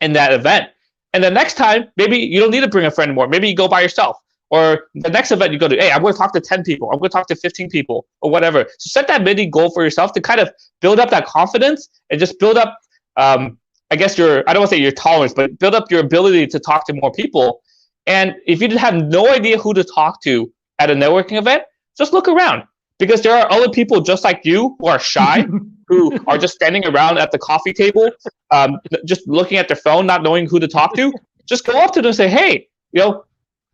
event. And the next time, maybe you don't need to bring a friend more. Maybe you go by yourself. Or the next event you go to, hey, I'm going to talk to 10 people. I'm going to talk to 15 people or whatever. So set that mini goal for yourself to kind of build up that confidence and just build up, I guess I don't want to say your tolerance, but build up your ability to talk to more people. And if you have no idea who to talk to at a networking event, just look around, because there are other people just like you who are shy, who are just standing around at the coffee table, just looking at their phone, not knowing who to talk to. Just go up to them and say, hey,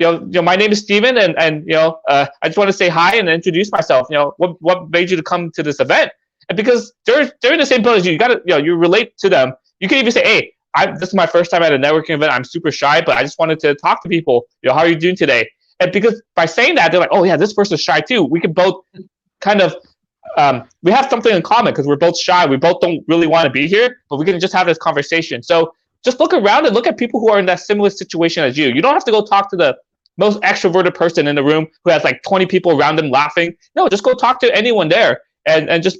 my name is Steven, and I just want to say hi and introduce myself. What made you to come to this event? And because they're in the same boat as you, you relate to them. You can even say, hey, this is my first time at a networking event. I'm super shy, but I just wanted to talk to people. How are you doing today? And because by saying that, they're like, oh yeah, this person's shy too. We can both kind of we have something in common because we're both shy. We both don't really want to be here, but we can just have this conversation. So just look around and look at people who are in that similar situation as you. You don't have to go talk to the most extroverted person in the room who has like 20 people around them laughing. No, just go talk to anyone there and just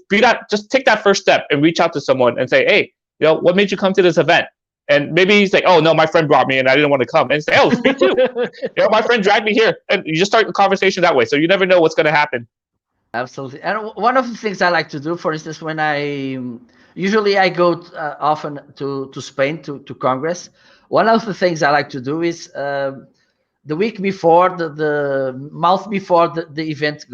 just take that first step and reach out to someone and say, hey, what made you come to this event? And maybe he's like, oh no, my friend brought me and I didn't want to come. And say, oh, me too. My friend dragged me here. And you just start the conversation that way. So you never know what's going to happen. Absolutely. And one of the things I like to do, for instance, when usually I go often to Spain to Congress. One of the things I like to do is the week before, the month before the event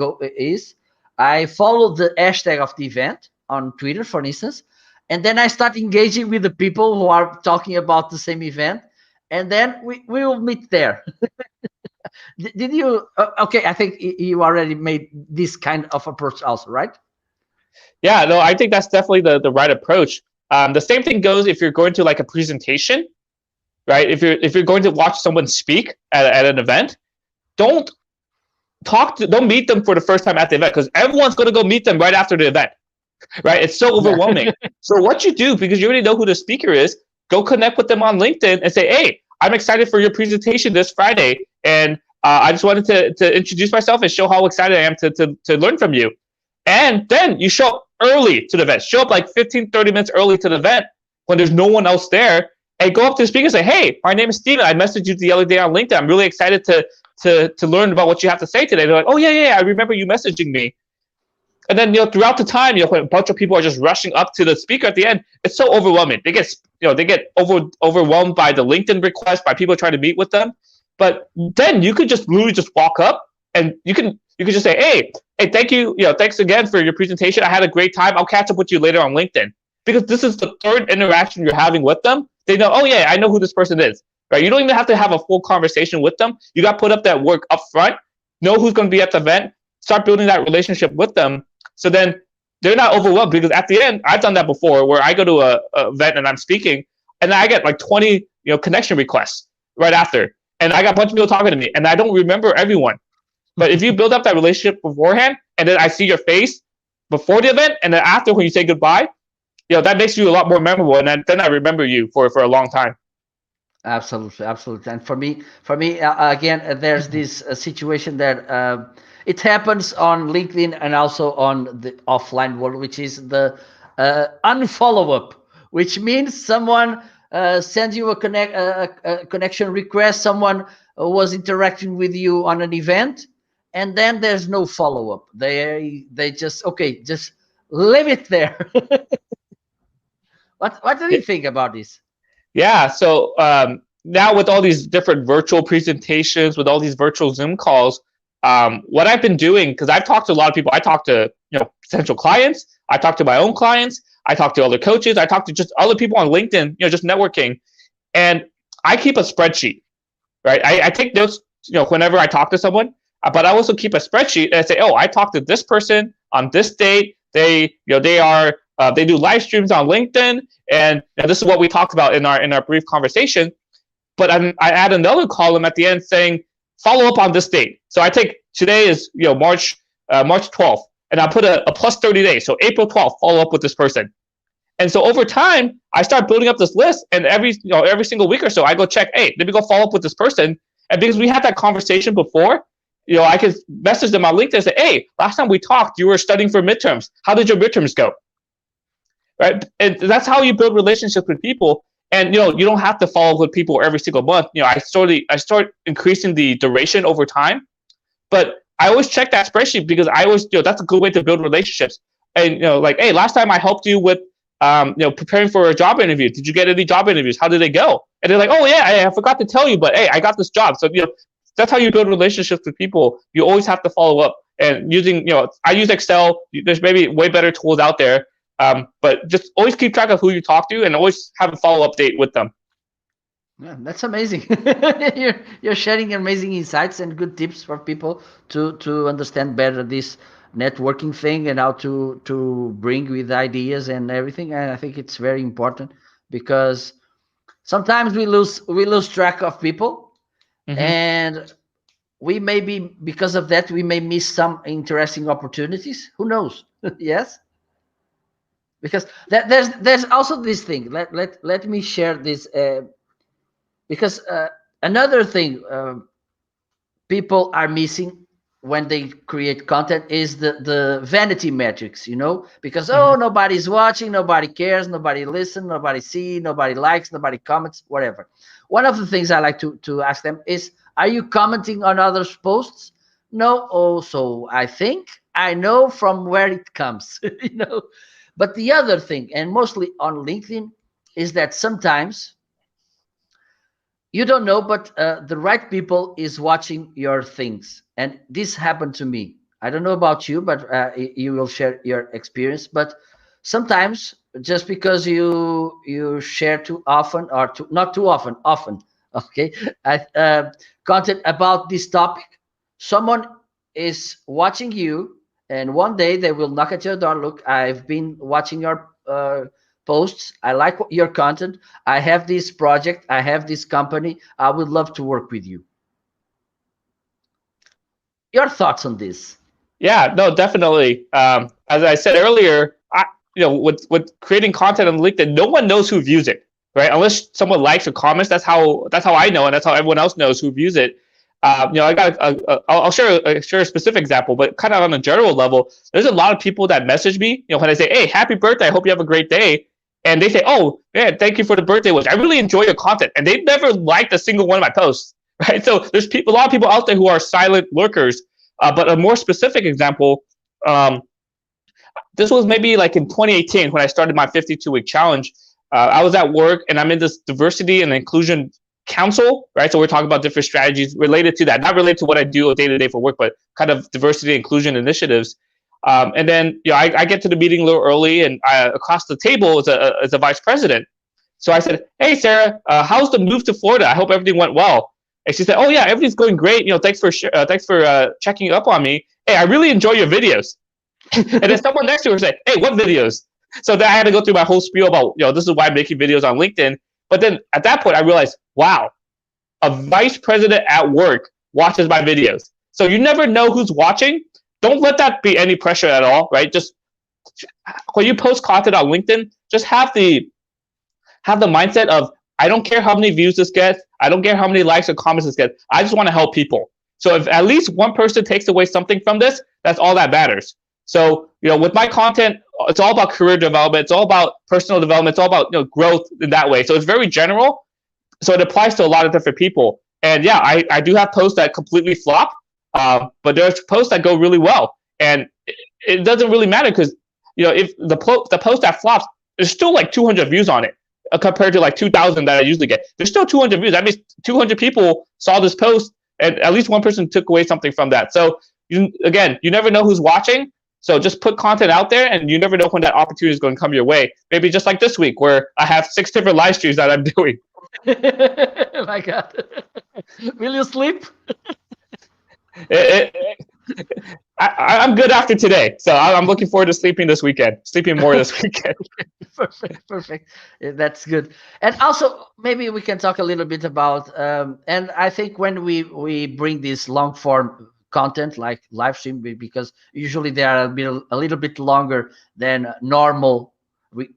I follow the hashtag of the event on Twitter, for instance, and then I start engaging with the people who are talking about the same event, and then we will meet there. Did you? Okay, I think you already made this kind of approach also, right? Yeah, no, I think that's definitely the right approach. The same thing goes if you're going to like a presentation, right? If you're going to watch someone speak at an event, don't meet them for the first time at the event, because everyone's going to go meet them right after the event, right? It's so overwhelming. So what you do, because you already know who the speaker is, go connect with them on LinkedIn and say, hey, I'm excited for your presentation this Friday, and I just wanted to introduce myself and show how excited I am to learn from you. And then you show up early to the event. Show up like 15, 30 minutes early to the event when there's no one else there, and go up to the speaker and say, hey, my name is Steven. I messaged you the other day on LinkedIn. I'm really excited to learn about what you have to say today. They're like, oh, yeah, I remember you messaging me. And then, throughout the time, when a bunch of people are just rushing up to the speaker at the end, it's so overwhelming. They get overwhelmed by the LinkedIn request, by people trying to meet with them. But then you could just literally just walk up and you can just say, hey, thank you. Thanks again for your presentation. I had a great time. I'll catch up with you later on LinkedIn. Because this is the third interaction you're having with them. They know, oh yeah, I know who this person is. Right? You don't even have to have a full conversation with them. You got to put up that work up front, know who's going to be at the event, start building that relationship with them. So then they're not overwhelmed, because at the end, I've done that before, where I go to a event and I'm speaking, and I get like 20 connection requests right after, and I got a bunch of people talking to me, and I don't remember everyone. But if you build up that relationship beforehand, and then I see your face before the event, and then after when you say goodbye, that makes you a lot more memorable, and then I remember you for a long time. Absolutely. And for me, again, there's this situation that it happens on LinkedIn and also on the offline world, which is the unfollow up, which means someone sends you a connection request, someone was interacting with you on an event, and then there's no follow up. They just leave it there. What do you think about this? Yeah, so now with all these different virtual presentations, with all these virtual Zoom calls, what I've been doing, because I've talked to a lot of people, I talk to potential clients, I talk to my own clients, I talk to other coaches, I talk to just other people on LinkedIn, just networking, and I keep a spreadsheet, right? I take notes, whenever I talk to someone, but I also keep a spreadsheet and I say, oh, I talked to this person on this date. They do live streams on LinkedIn, and this is what we talked about in our brief conversation. But I add another column at the end saying follow up on this date. So I take today is March 12th, and I put a plus 30 days. So April 12th, follow up with this person. And so over time, I start building up this list, and every single week or so, I go check, hey, let me go follow up with this person. And because we had that conversation before, I could message them on LinkedIn and say, hey, last time we talked, you were studying for midterms. How did your midterms go? Right? And that's how you build relationships with people. And you don't have to follow up with people every single month. I start increasing the duration over time, but I always check that spreadsheet because I always that's a good way to build relationships. And like, hey, last time I helped you with preparing for a job interview. Did you get any job interviews? How did they go? And they're like, oh yeah, I forgot to tell you, but hey, I got this job. So that's how you build relationships with people. You always have to follow up. And using I use Excel. There's maybe way better tools out there. But just always keep track of who you talk to and always have a follow-up date with them. Yeah, that's amazing. You're sharing amazing insights and good tips for people to understand better this networking thing and how to bring with ideas and everything. And I think it's very important because sometimes we lose track of people, and we may be, because of that, we may miss some interesting opportunities. Who knows? Yes. Because there's also this thing. Let me share this because another thing people are missing when they create content is the vanity metrics. Because nobody's watching, nobody cares, nobody listens, nobody sees, nobody likes, nobody comments, whatever. One of the things I like to ask them is, are you commenting on others' posts? No. Oh, so I think I know from where it comes. But the other thing, and mostly on LinkedIn, is that sometimes you don't know, but the right people is watching your things. And this happened to me. I don't know about you, but you will share your experience. But sometimes just because you share too often, or not too often, okay, content about this topic, someone is watching you, and one day they will knock at your door. Look, I've been watching your posts. I like your content. I have this project. I have this company. I would love to work with you. Your thoughts on this? Yeah, no, definitely. As I said earlier, with creating content on LinkedIn, no one knows who views it, right? Unless someone likes or comments. That's how I know, and that's how everyone else knows who views it. I'll share a specific example, but kind of on a general level, there's a lot of people that message me, when I say, hey, happy birthday, I hope you have a great day. And they say, oh, man, thank you for the birthday wish. I really enjoy your content. And they never liked a single one of my posts, right? So there's a lot of people out there who are silent lurkers. But a more specific example, this was maybe like in 2018 when I started my 52-week challenge. I was at work, and I'm in this diversity and inclusion council, right? So we're talking about different strategies related to that, not related to what I do day to day for work, but kind of diversity inclusion initiatives. And then I get to the meeting a little early, and across the table is a vice president. So I said, hey, Sarah, how's the move to Florida? I hope everything went well. And she said, oh yeah, everything's going great. Thanks for checking up on me. Hey, I really enjoy your videos. And then someone next to her said, hey, what videos? So then I had to go through my whole spiel about, this is why I'm making videos on LinkedIn. But then at that point, I realized, wow, a vice president at work watches my videos. So you never know who's watching. Don't let that be any pressure at all, right? Just when you post content on LinkedIn, just have the mindset of, I don't care how many views this gets. I don't care how many likes or comments this gets. I just want to help people. So if at least one person takes away something from this, that's all that matters. So, with my content, it's all about career development. It's all about personal development. It's all about growth in that way. So it's very general. So it applies to a lot of different people. And yeah, I do have posts that completely flop, but there's posts that go really well. And it doesn't really matter because, if the post that flops, there's still like 200 views on it compared to like 2,000 that I usually get. There's still 200 views. That means 200 people saw this post, and at least one person took away something from that. So you never know who's watching. So just put content out there, and you never know when that opportunity is going to come your way. Maybe just like this week, where I have 6 different live streams that I'm doing. My God. Will you sleep? I I'm good after today, so I'm looking forward to sleeping this weekend. Sleeping more this weekend. Perfect, perfect. That's good. And also, maybe we can talk a little bit about. And I think when we bring this long form content like live stream, because usually they are a little bit longer than normal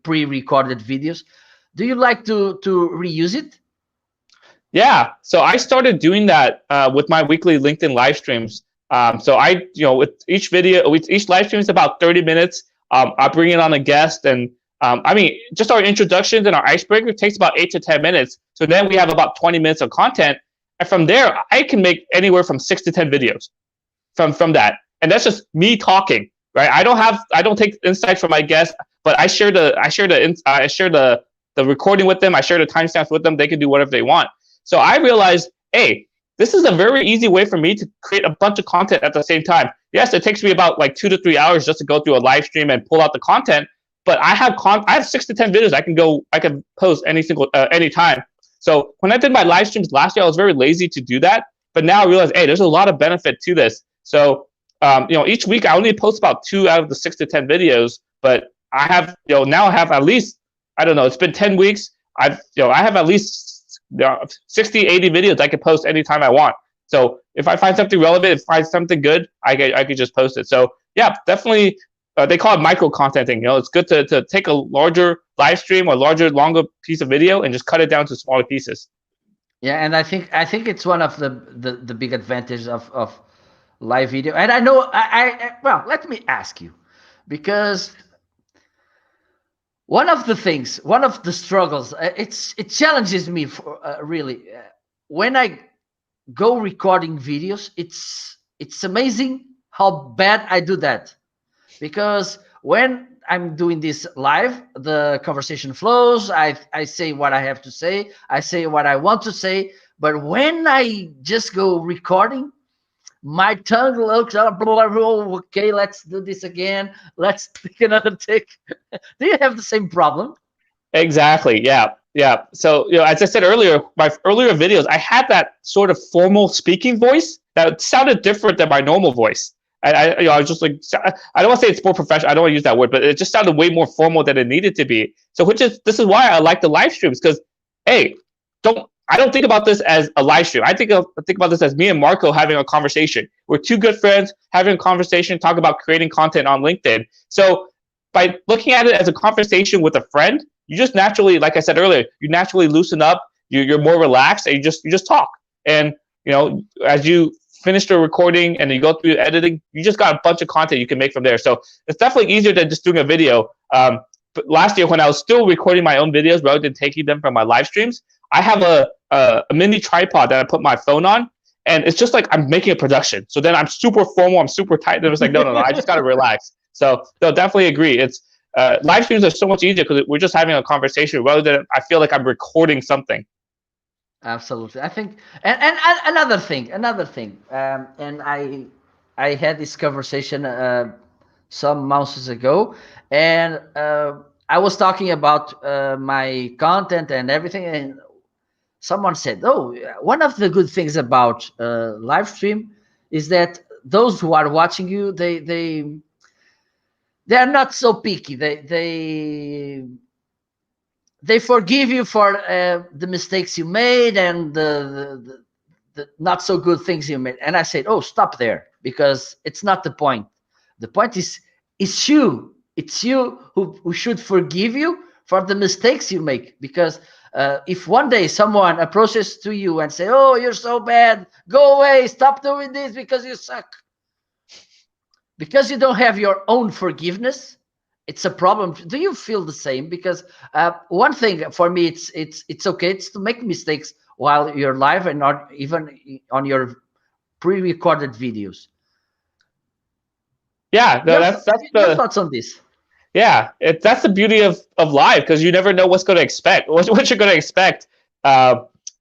pre-recorded videos. Do you like to reuse it? Yeah, so I started doing that with my weekly LinkedIn live streams. So with each video, with each live stream is about 30 minutes. I bring in on a guest, and just our introductions and our icebreaker takes about 8 to 10 minutes. So then we have about 20 minutes of content, and from there I can make anywhere from 6 to 10 videos from that, and that's just me talking. Right? I don't take insights from my guests, but I share the recording with them. I share the timestamps with them. They can do whatever they want. So I realized, hey, this is a very easy way for me to create a bunch of content at the same time. Yes, it takes me about like 2 to 3 hours just to go through a live stream and pull out the content, but I have 6 to 10 videos I can post any time. So when I did my live streams last year, I was very lazy to do that, but now I realize, hey, there's a lot of benefit to this. So each week I only post about 2 out of the 6 to 10 videos, but I have now I have at least, I don't know, it's been 10 weeks. I have at least 60, 80 videos I can post anytime I want. So if I find something relevant, if I find something good, I could just post it. So yeah, definitely, they call it micro contenting. It's good to take a larger live stream or longer piece of video and just cut it down to smaller pieces. Yeah, and I think it's one of the big advantages of live video. And I know well, let me ask you, because one of the struggles, it challenges me for, really, when I go recording videos. It's amazing how bad I do that, because when I'm doing this live, the conversation flows. I say what I have to say. I say what I want to say. But when I just go recording, my tongue looks up. Okay, let's do this again. Let's take another take. Do you have the same problem? Exactly. Yeah. So as I said earlier, my earlier videos, I had that sort of formal speaking voice that sounded different than my normal voice. And I was just like, I don't want to say it's more professional. I don't want to use that word, but it just sounded way more formal than it needed to be. So this is why I like the live streams, because, hey, I don't think about this as a live stream. I think about this as me and Marco having a conversation. We're two good friends having a conversation, talk about creating content on LinkedIn. So by looking at it as a conversation with a friend, you just naturally, like I said earlier, you naturally loosen up. You're more relaxed, and you just talk. And as you finish the recording and you go through editing, you just got a bunch of content you can make from there. So it's definitely easier than just doing a video. But last year, when I was still recording my own videos rather than taking them from my live streams, I have a mini tripod that I put my phone on, and it's just like I'm making a production. So then I'm super formal, I'm super tight, and it's like, no, I just got to relax. So they'll definitely agree. It's live streams are so much easier because we're just having a conversation rather than I feel like I'm recording something. Absolutely. I think, and another thing, and I had this conversation some months ago, and I was talking about my content and everything, and someone said, "Oh, one of the good things about live stream is that those who are watching you, they are not so picky. They forgive you for the mistakes you made and the not so good things you made." And I said, "Oh, stop there, because it's not the point. The point is you. It's you who should forgive you for the mistakes you make. Because if one day someone approaches to you and say, 'Oh, you're so bad. Go away. Stop doing this because you suck,' because you don't have your own forgiveness, it's a problem." Do you feel the same? Because one thing for me, it's okay. It's to make mistakes while you're live and not even on your pre-recorded videos. Yeah, no, that's your thoughts on this. Yeah, that's the beauty of live, because you never know what's going to expect, what you're going to expect.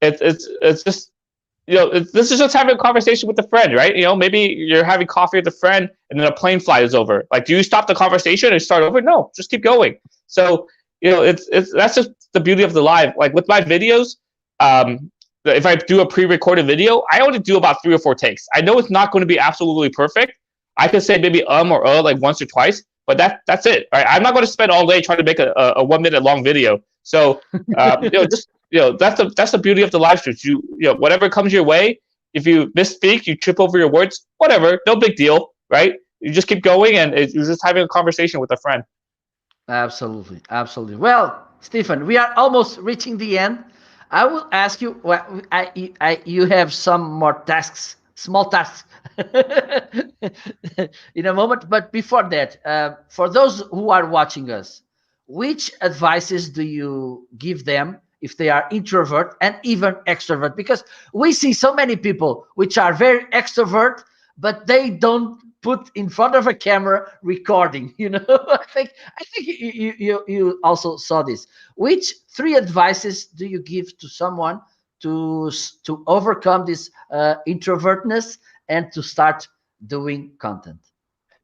It's just this is just having a conversation with a friend, right? Maybe you're having coffee with a friend, and then a plane flies over. Like, do you stop the conversation and start over? No, just keep going. So that's just the beauty of the live. Like with my videos, if I do a pre-recorded video, I only do about 3 or 4 takes. I know it's not going to be absolutely perfect, I could say maybe or like once or twice, but that's it. Right? I'm not going to spend all day trying to make a 1 minute long video. So just that's the beauty of the live streams. Whatever comes your way. If you misspeak, you trip over your words, whatever, no big deal, right? You just keep going, and you're just having a conversation with a friend. Absolutely, absolutely. Well, Stephen, we are almost reaching the end. I will ask you. Well, you have some more tasks, small tasks, in a moment. But before that, for those who are watching us, which advices do you give them if they are introvert and even extrovert? Because we see so many people which are very extrovert, but they don't put in front of a camera recording. I think you also saw this. Which three advices do you give to someone to overcome this introvertness and to start doing content?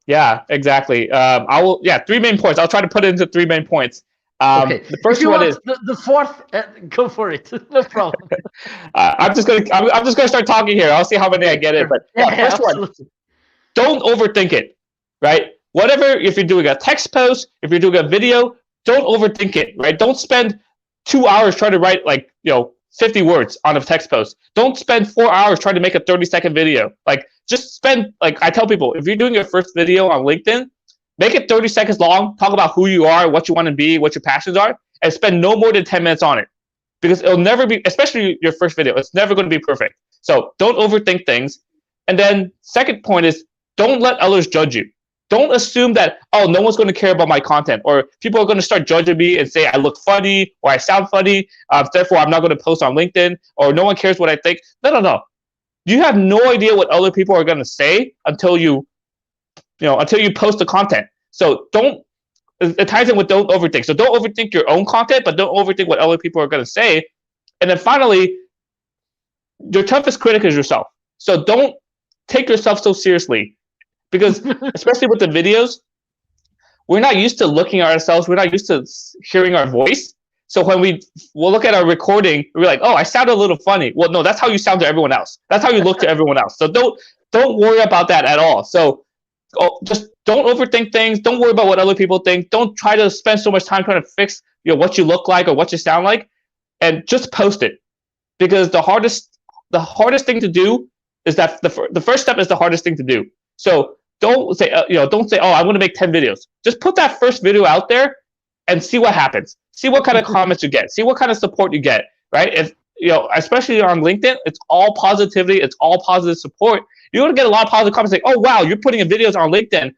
Yeah, exactly. I will. Yeah, three main points. I'll try to put it into three main points. Okay. The If first you one want is the fourth, go for it. No problem. I'm just gonna start talking here. I'll see how many I Okay. get in. But Perfect. yeah, Yeah, first one, absolutely. don't overthink it. Right? Whatever. If you're doing a text post, if you're doing a video, don't overthink it. Right? Don't spend 2 hours trying to write 50 words on a text post. Don't spend 4 hours trying to make a 30-second video. Just spend, I tell people, if you're doing your first video on LinkedIn, make it 30 seconds long, talk about who you are, what you want to be, what your passions are, and spend no more than 10 minutes on it. Because it'll never be, especially your first video, it's never going to be perfect. So don't overthink things. And then second point is, don't let others judge you. Don't assume that, oh, no one's going to care about my content, or people are going to start judging me and say I look funny or I sound funny, therefore I'm not going to post on LinkedIn, or no one cares what I think. No. You have no idea what other people are going to say until you post the content. So it ties in with don't overthink. So don't overthink your own content, but don't overthink what other people are going to say. And then finally, your toughest critic is yourself. So don't take yourself so seriously, because especially with the videos, we're not used to looking at ourselves. We're not used to hearing our voice. So when we'll look at our recording, we're like, oh, I sound a little funny. Well, no, that's how you sound to everyone else. That's how you look to everyone else. So don't worry about that at all. So just don't overthink things. Don't worry about what other people think. Don't try to spend so much time trying to fix what you look like or what you sound like, and just post it. Because the hardest thing to do is that the first step is the hardest thing to do. So don't say oh, I'm going to make 10 videos. Just put that first video out there and see what happens. See what kind of comments you get. See what kind of support you get. Right? If especially on LinkedIn, it's all positivity. It's all positive support. You're going to get a lot of positive comments like, oh wow, you're putting videos on LinkedIn.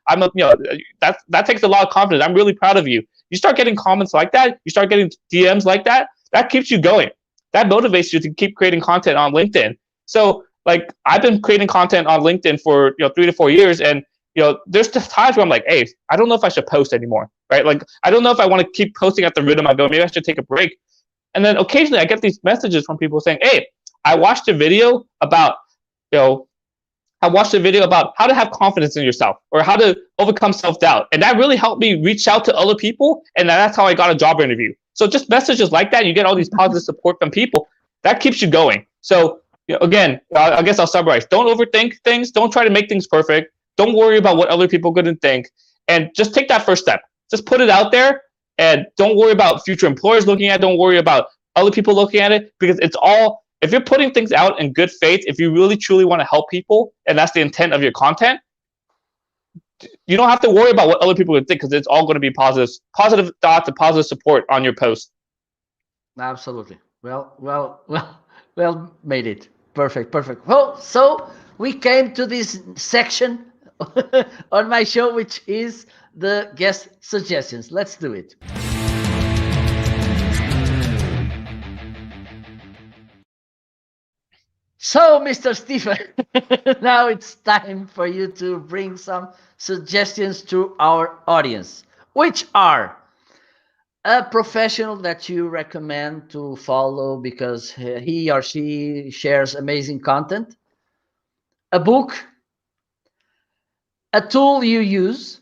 That takes a lot of confidence. I'm really proud of you. You start getting comments like that. You start getting DMs like that. That keeps you going. That motivates you to keep creating content on LinkedIn. So I've been creating content on LinkedIn for 3 to 4 years, and there's just times where I'm like, hey, I don't know if I should post anymore, right? I don't know if I want to keep posting at the rhythm I'm going. Maybe I should take a break. And then occasionally I get these messages from people saying, hey, I watched a video about how to have confidence in yourself or how to overcome self-doubt. And that really helped me reach out to other people. And that's how I got a job interview. So just messages like that, you get all these positive support from people. That keeps you going. So again, I guess I'll summarize. Don't overthink things. Don't try to make things perfect. Don't worry about what other people are going to think. And just take that first step. Just put it out there, and don't worry about future employers looking at it. Don't worry about other people looking at it, because it's all, if you're putting things out in good faith, if you really truly want to help people, and that's the intent of your content, you don't have to worry about what other people would think, because it's all going to be positive thoughts and positive support on your post. Absolutely. Well, made it. Perfect. Well, so we came to this section on my show, which is the guest suggestions. Let's do it. So, Mr. Stephen, now it's time for you to bring some suggestions to our audience, which are a professional that you recommend to follow because he or she shares amazing content, a book, a tool you use,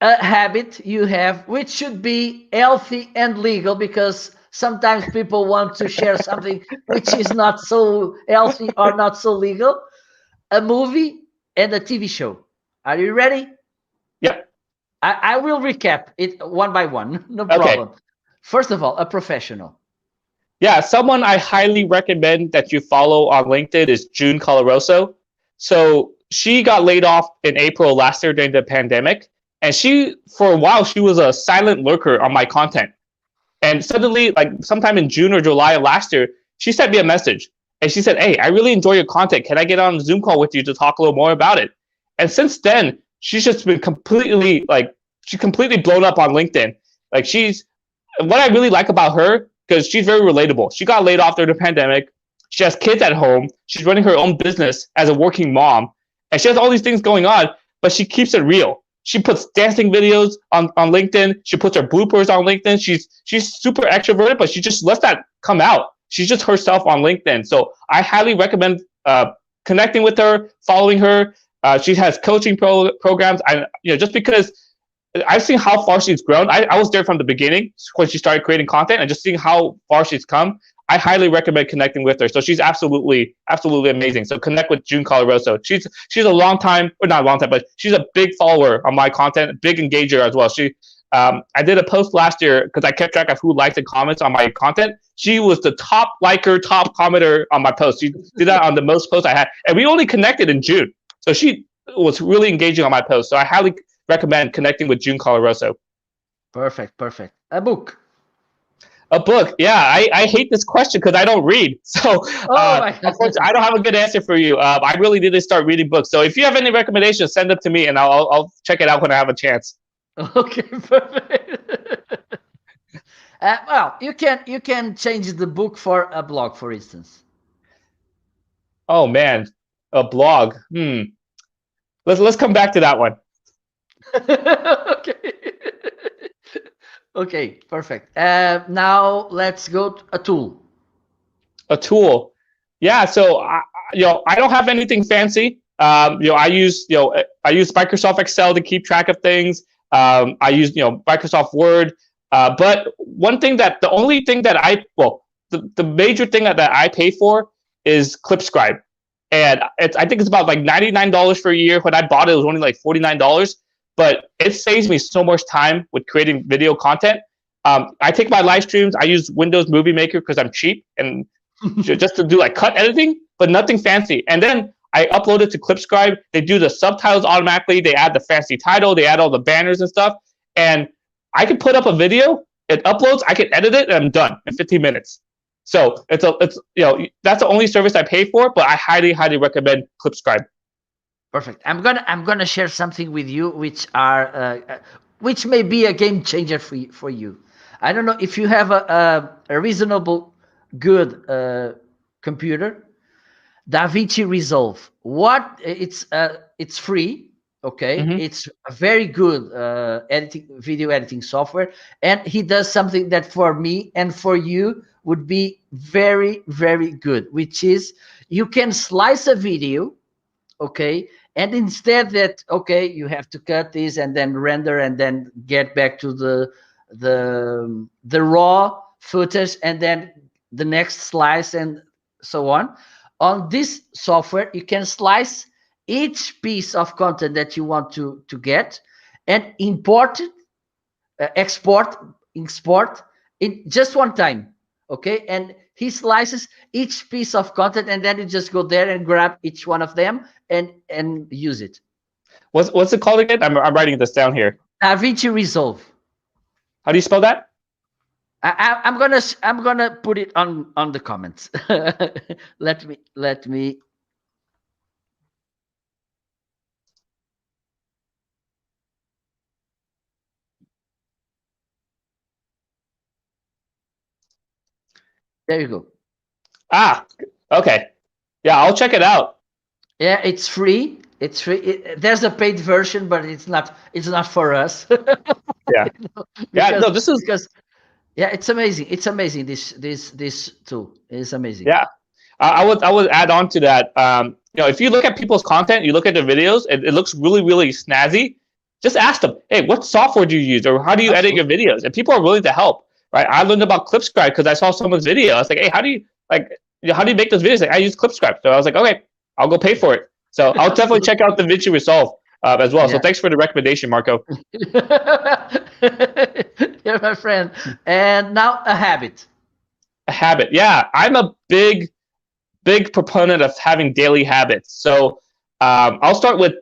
a habit you have, which should be healthy and legal, because sometimes people want to share something which is not so healthy or not so legal, a movie, and a TV show. Are you ready? Yep. I will recap it one by one. No Okay. problem. First of all, a professional. Yeah, someone I highly recommend that you follow on LinkedIn is June Coloroso. So she got laid off in April last year during the pandemic, and she, for a while, she was a silent lurker on my content. And suddenly, like sometime in June or July of last year, she sent me a message, and she said, "Hey, I really enjoy your content. Can I get on a Zoom call with you to talk a little more about it?" And since then, she's just been she's completely blown up on LinkedIn. Like she's what I really like about her, because she's very relatable. She got laid off during the pandemic. She has kids at home. She's running her own business as a working mom, and she has all these things going on, but she keeps it real. She puts dancing videos on LinkedIn. She puts her bloopers on LinkedIn. She's super extroverted, but she just lets that come out. She's just herself on LinkedIn. So I highly recommend connecting with her, following her. She has coaching programs. Just because I've seen how far she's grown. I was there from the beginning when she started creating content, and just seeing how far she's come. I highly recommend connecting with her. So she's absolutely amazing. So connect with June Coloroso. She's a long time, or not a long time, but she's a big follower on my content, big engager as well. I did a post last year because I kept track of who liked and comments on my content. She was the top liker, top commenter on my post. She did that on the most posts I had, and we only connected in June. So she was really engaging on my post. So I highly recommend connecting with June Coloroso. Perfect. A book. A book. Yeah, I hate this question because I don't read. So unfortunately, I don't have a good answer for you. I really need to start reading books. So if you have any recommendations, send them to me, and I'll check it out when I have a chance. Okay, perfect. Well, you can change the book for a blog, for instance. Oh man, a blog. Let's come back to that one. Okay. Okay, perfect. Now let's go to a tool. A tool. Yeah. So I don't have anything fancy. I use Microsoft Excel to keep track of things. I use Microsoft Word. But the major thing that I pay for is Clipscribe, and I think it's about like $99 for a year. When I bought it, it was only like $49. But it saves me so much time with creating video content. I take my live streams. I use Windows Movie Maker because I'm cheap, and just to do like cut editing, but nothing fancy. And then I upload it to Clipscribe. They do the subtitles automatically. They add the fancy title. They add all the banners and stuff. And I can put up a video. It uploads. I can edit it, and I'm done in 15 minutes. So that's the only service I pay for. But I highly recommend Clipscribe. Perfect. I'm gonna share something with you, which may be a game changer for you. I don't know if you have a reasonable good computer. DaVinci Resolve. It's free. Okay, it's a very good video editing software, and he does something that for me and for you would be very good, which is you can slice a video. Okay, and instead that you have to cut this and then render and then get back to the raw footage and then the next slice and so on this software you can slice each piece of content that you want to get and import it, export in just one time. Okay, and he slices each piece of content, and then you just go there and grab each one of them and use it. What's it called again? I'm writing this down here. DaVinci Resolve. How do you spell that? I'm gonna put it on the comments. let me. There you go. Okay. Yeah, I'll check it out. Yeah, it's free. It's free. There's a paid version, but it's not for us. Yeah. No, this is because it's amazing. It's amazing. This tool is amazing. Yeah. I would add on to that. If you look at people's content, you look at their videos, it looks really snazzy. Just ask them, hey, what software do you use, or how do you edit your videos? And people are willing to help. Right? I learned about Clipscribe because I saw someone's video. I was like, hey, how do you make those videos? Like, I use Clipscribe. So I was like, okay, I'll go pay for it. So I'll definitely check out DaVinci Resolve. as well. So Yeah. thanks for the recommendation, Marco. You're my friend. And now a habit. A habit. Yeah, I'm a big proponent of having daily habits. So I'll start with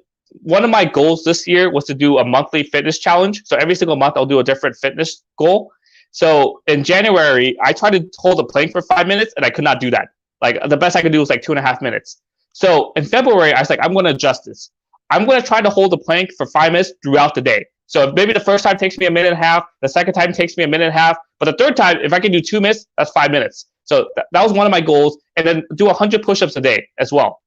one of my goals this year was to do a monthly fitness challenge. So every single month I'll do a different fitness goal. So in January, I tried to hold a plank for 5 minutes and I could not do that. Like the best I could do was like 2.5 minutes. So in February, I was like, I'm going to adjust this. I'm going to try to hold the plank for 5 minutes throughout the day. So maybe the first time takes me a minute and a half, the second time takes me a minute and a half, but the third time, if I can do 2 minutes, that's 5 minutes. So that was one of my goals, and then do 100 push-ups a day as well.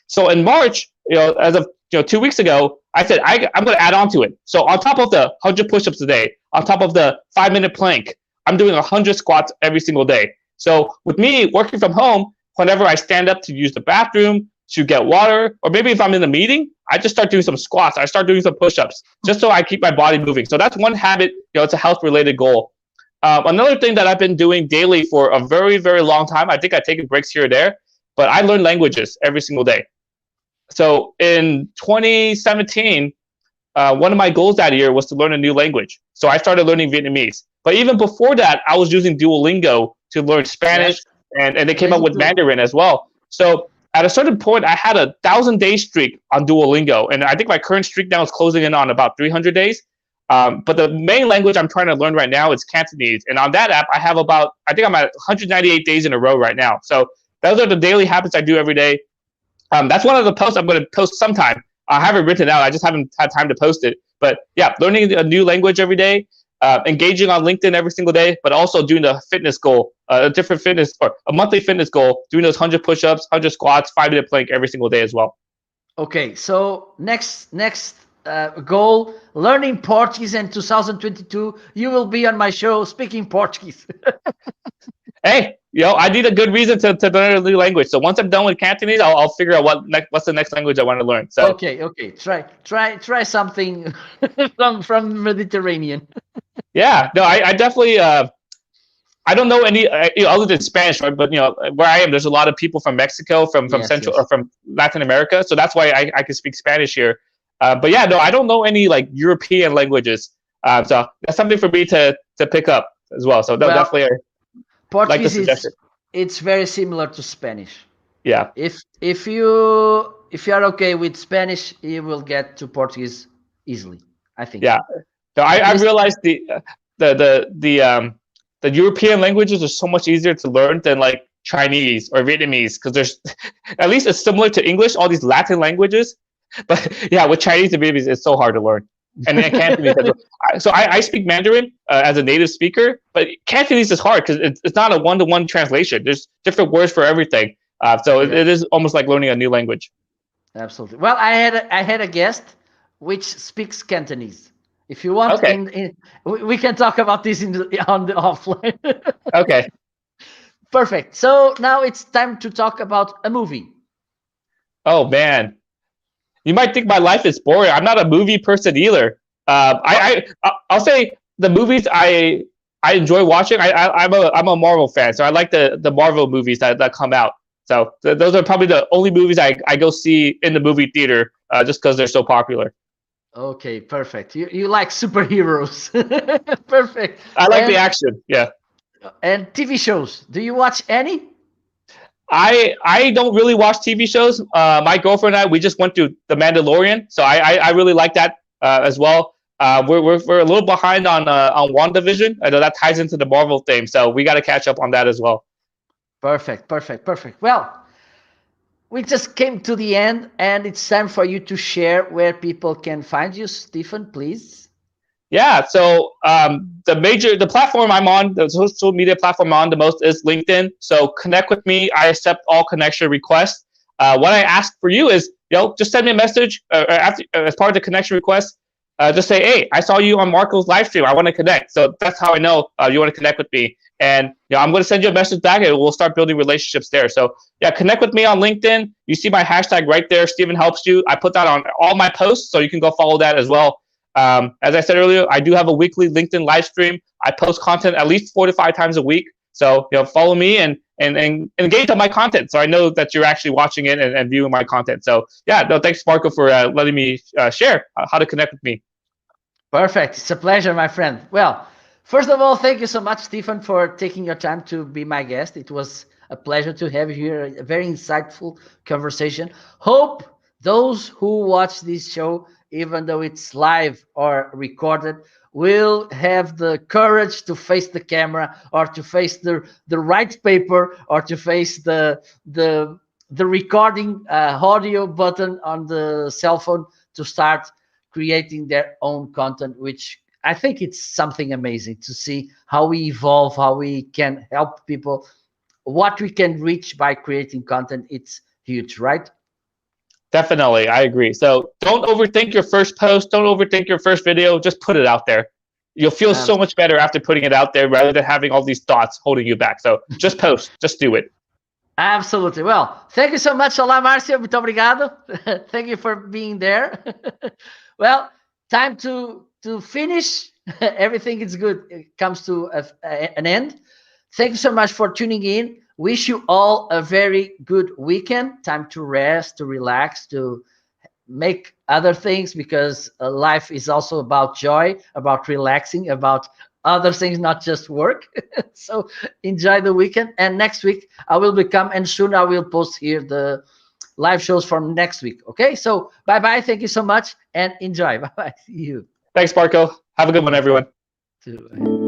So in March, as of 2 weeks ago, I said I'm going to add on to it. So on top of the 100 push-ups a day, on top of the 5-minute plank, I'm doing 100 squats every single day. So with me working from home, whenever I stand up to use the bathroom, to get water, or maybe if I'm in a meeting, I just start doing some squats. I start doing some push-ups just so I keep my body moving. So that's one habit. It's a health-related goal. Another thing that I've been doing daily for a very, very long time, I think I've taken breaks here or there, but I learn languages every single day. So in 2017, one of my goals that year was to learn a new language. So I started learning Vietnamese. But even before that, I was using Duolingo to learn Spanish, and they came up with Mandarin as well. So at a certain point, I had a 1,000-day streak on Duolingo, and I think my current streak now is closing in on about 300 days. But the main language I'm trying to learn right now is Cantonese, and on that app, I think I'm at 198 days in a row right now. So those are the daily habits I do every day. That's one of the posts I'm going to post sometime. I haven't written it out. I just haven't had time to post it. But yeah, learning a new language every day, engaging on LinkedIn every single day, but also doing the fitness goal, a different fitness or a monthly fitness goal, doing those 100 push-ups, 100 squats, 5-minute plank every single day as well. Okay, so next goal, learning Portuguese in 2022. You will be on my show speaking Portuguese. Hey, I need a good reason to learn a new language. So once I'm done with Cantonese, I'll figure out what's the next language I want to learn. So okay, try something from Mediterranean. Yeah, no, I definitely I don't know any other than Spanish, right? But where I am, there's a lot of people from Mexico, from Central or from Latin America, so that's why I can speak Spanish here. But yeah, no, I don't know any like European languages, so that's something for me to pick up as well. So definitely. Portuguese it's very similar to Spanish. Yeah. If you are okay with Spanish, you will get to Portuguese easily, I think. Yeah. No, I realized the European languages are so much easier to learn than like Chinese or Vietnamese, because there's at least it's similar to English, all these Latin languages. But yeah, with Chinese and Vietnamese, it's so hard to learn. And then Cantonese. So I speak Mandarin as a native speaker, but Cantonese is hard because it's not a one-to-one translation. There's different words for everything. So it is almost like learning a new language. Absolutely. Well, I had a guest which speaks Cantonese. If you want, we can talk about this on the offline. Okay. Perfect. So now it's time to talk about a movie. Oh man. You might think my life is boring. I'm not a movie person either. I'll say the movies I enjoy watching. I'm a Marvel fan, so I like the Marvel movies that come out. So those are probably the only movies I go see in the movie theater, just because they're so popular. Okay, perfect. You like superheroes. Perfect. I like the action. Yeah. And TV shows. Do you watch any? I don't really watch TV shows. My girlfriend and I, we just went to The Mandalorian, so I really like that as well. We're a little behind on WandaVision. I know that ties into the Marvel theme, so we got to catch up on that as well. Perfect. Well, we just came to the end, and it's time for you to share where people can find you. Stephen, please. Yeah, so the platform I'm on, the social media platform I'm on the most is LinkedIn. So connect with me. I accept all connection requests. What I ask for you is, just send me a message as part of the connection request. Just say, hey, I saw you on Marco's live stream. I want to connect. So that's how I know you want to connect with me. And I'm going to send you a message back, and we'll start building relationships there. So yeah, connect with me on LinkedIn. You see my hashtag right there, Stephen Helps You. I put that on all my posts, so you can go follow that as well. As I said earlier, I do have a weekly LinkedIn live stream. I post content at least 4 to 5 times a week. So follow me, and and engage on my content. So I know that you're actually watching it and viewing my content. So yeah, no, thanks, Marco, for letting me share how to connect with me. Perfect. It's a pleasure, my friend. Well, first of all, thank you so much, Stephen, for taking your time to be my guest. It was a pleasure to have you here. A very insightful conversation. Hope those who watch this show, even though it's live or recorded, will have the courage to face the camera or to face the right paper or to face the recording audio button on the cell phone to start creating their own content, which I think it's something amazing to see how we evolve, how we can help people, what we can reach by creating content. It's huge, right? Definitely, I agree. So don't overthink your first post. Don't overthink your first video. Just put it out there. You'll feel Um, so much better after putting it out there rather than having all these thoughts holding you back. So just post. Just do it. Absolutely. Well, thank you so much. Olá, Márcio. Muito obrigado. Thank you for being there. Well, time to finish. Everything is good. It comes to an end. Thank you so much for tuning in. Wish you all a very good weekend. Time to rest, to relax, to make other things, because life is also about joy, about relaxing, about other things, not just work. So enjoy the weekend, and next week I will become, and soon I will post here the live shows from next week. Okay, so bye bye, thank you so much, and enjoy. Bye bye. See you. Thanks, Marco. Have a good one, everyone. Too.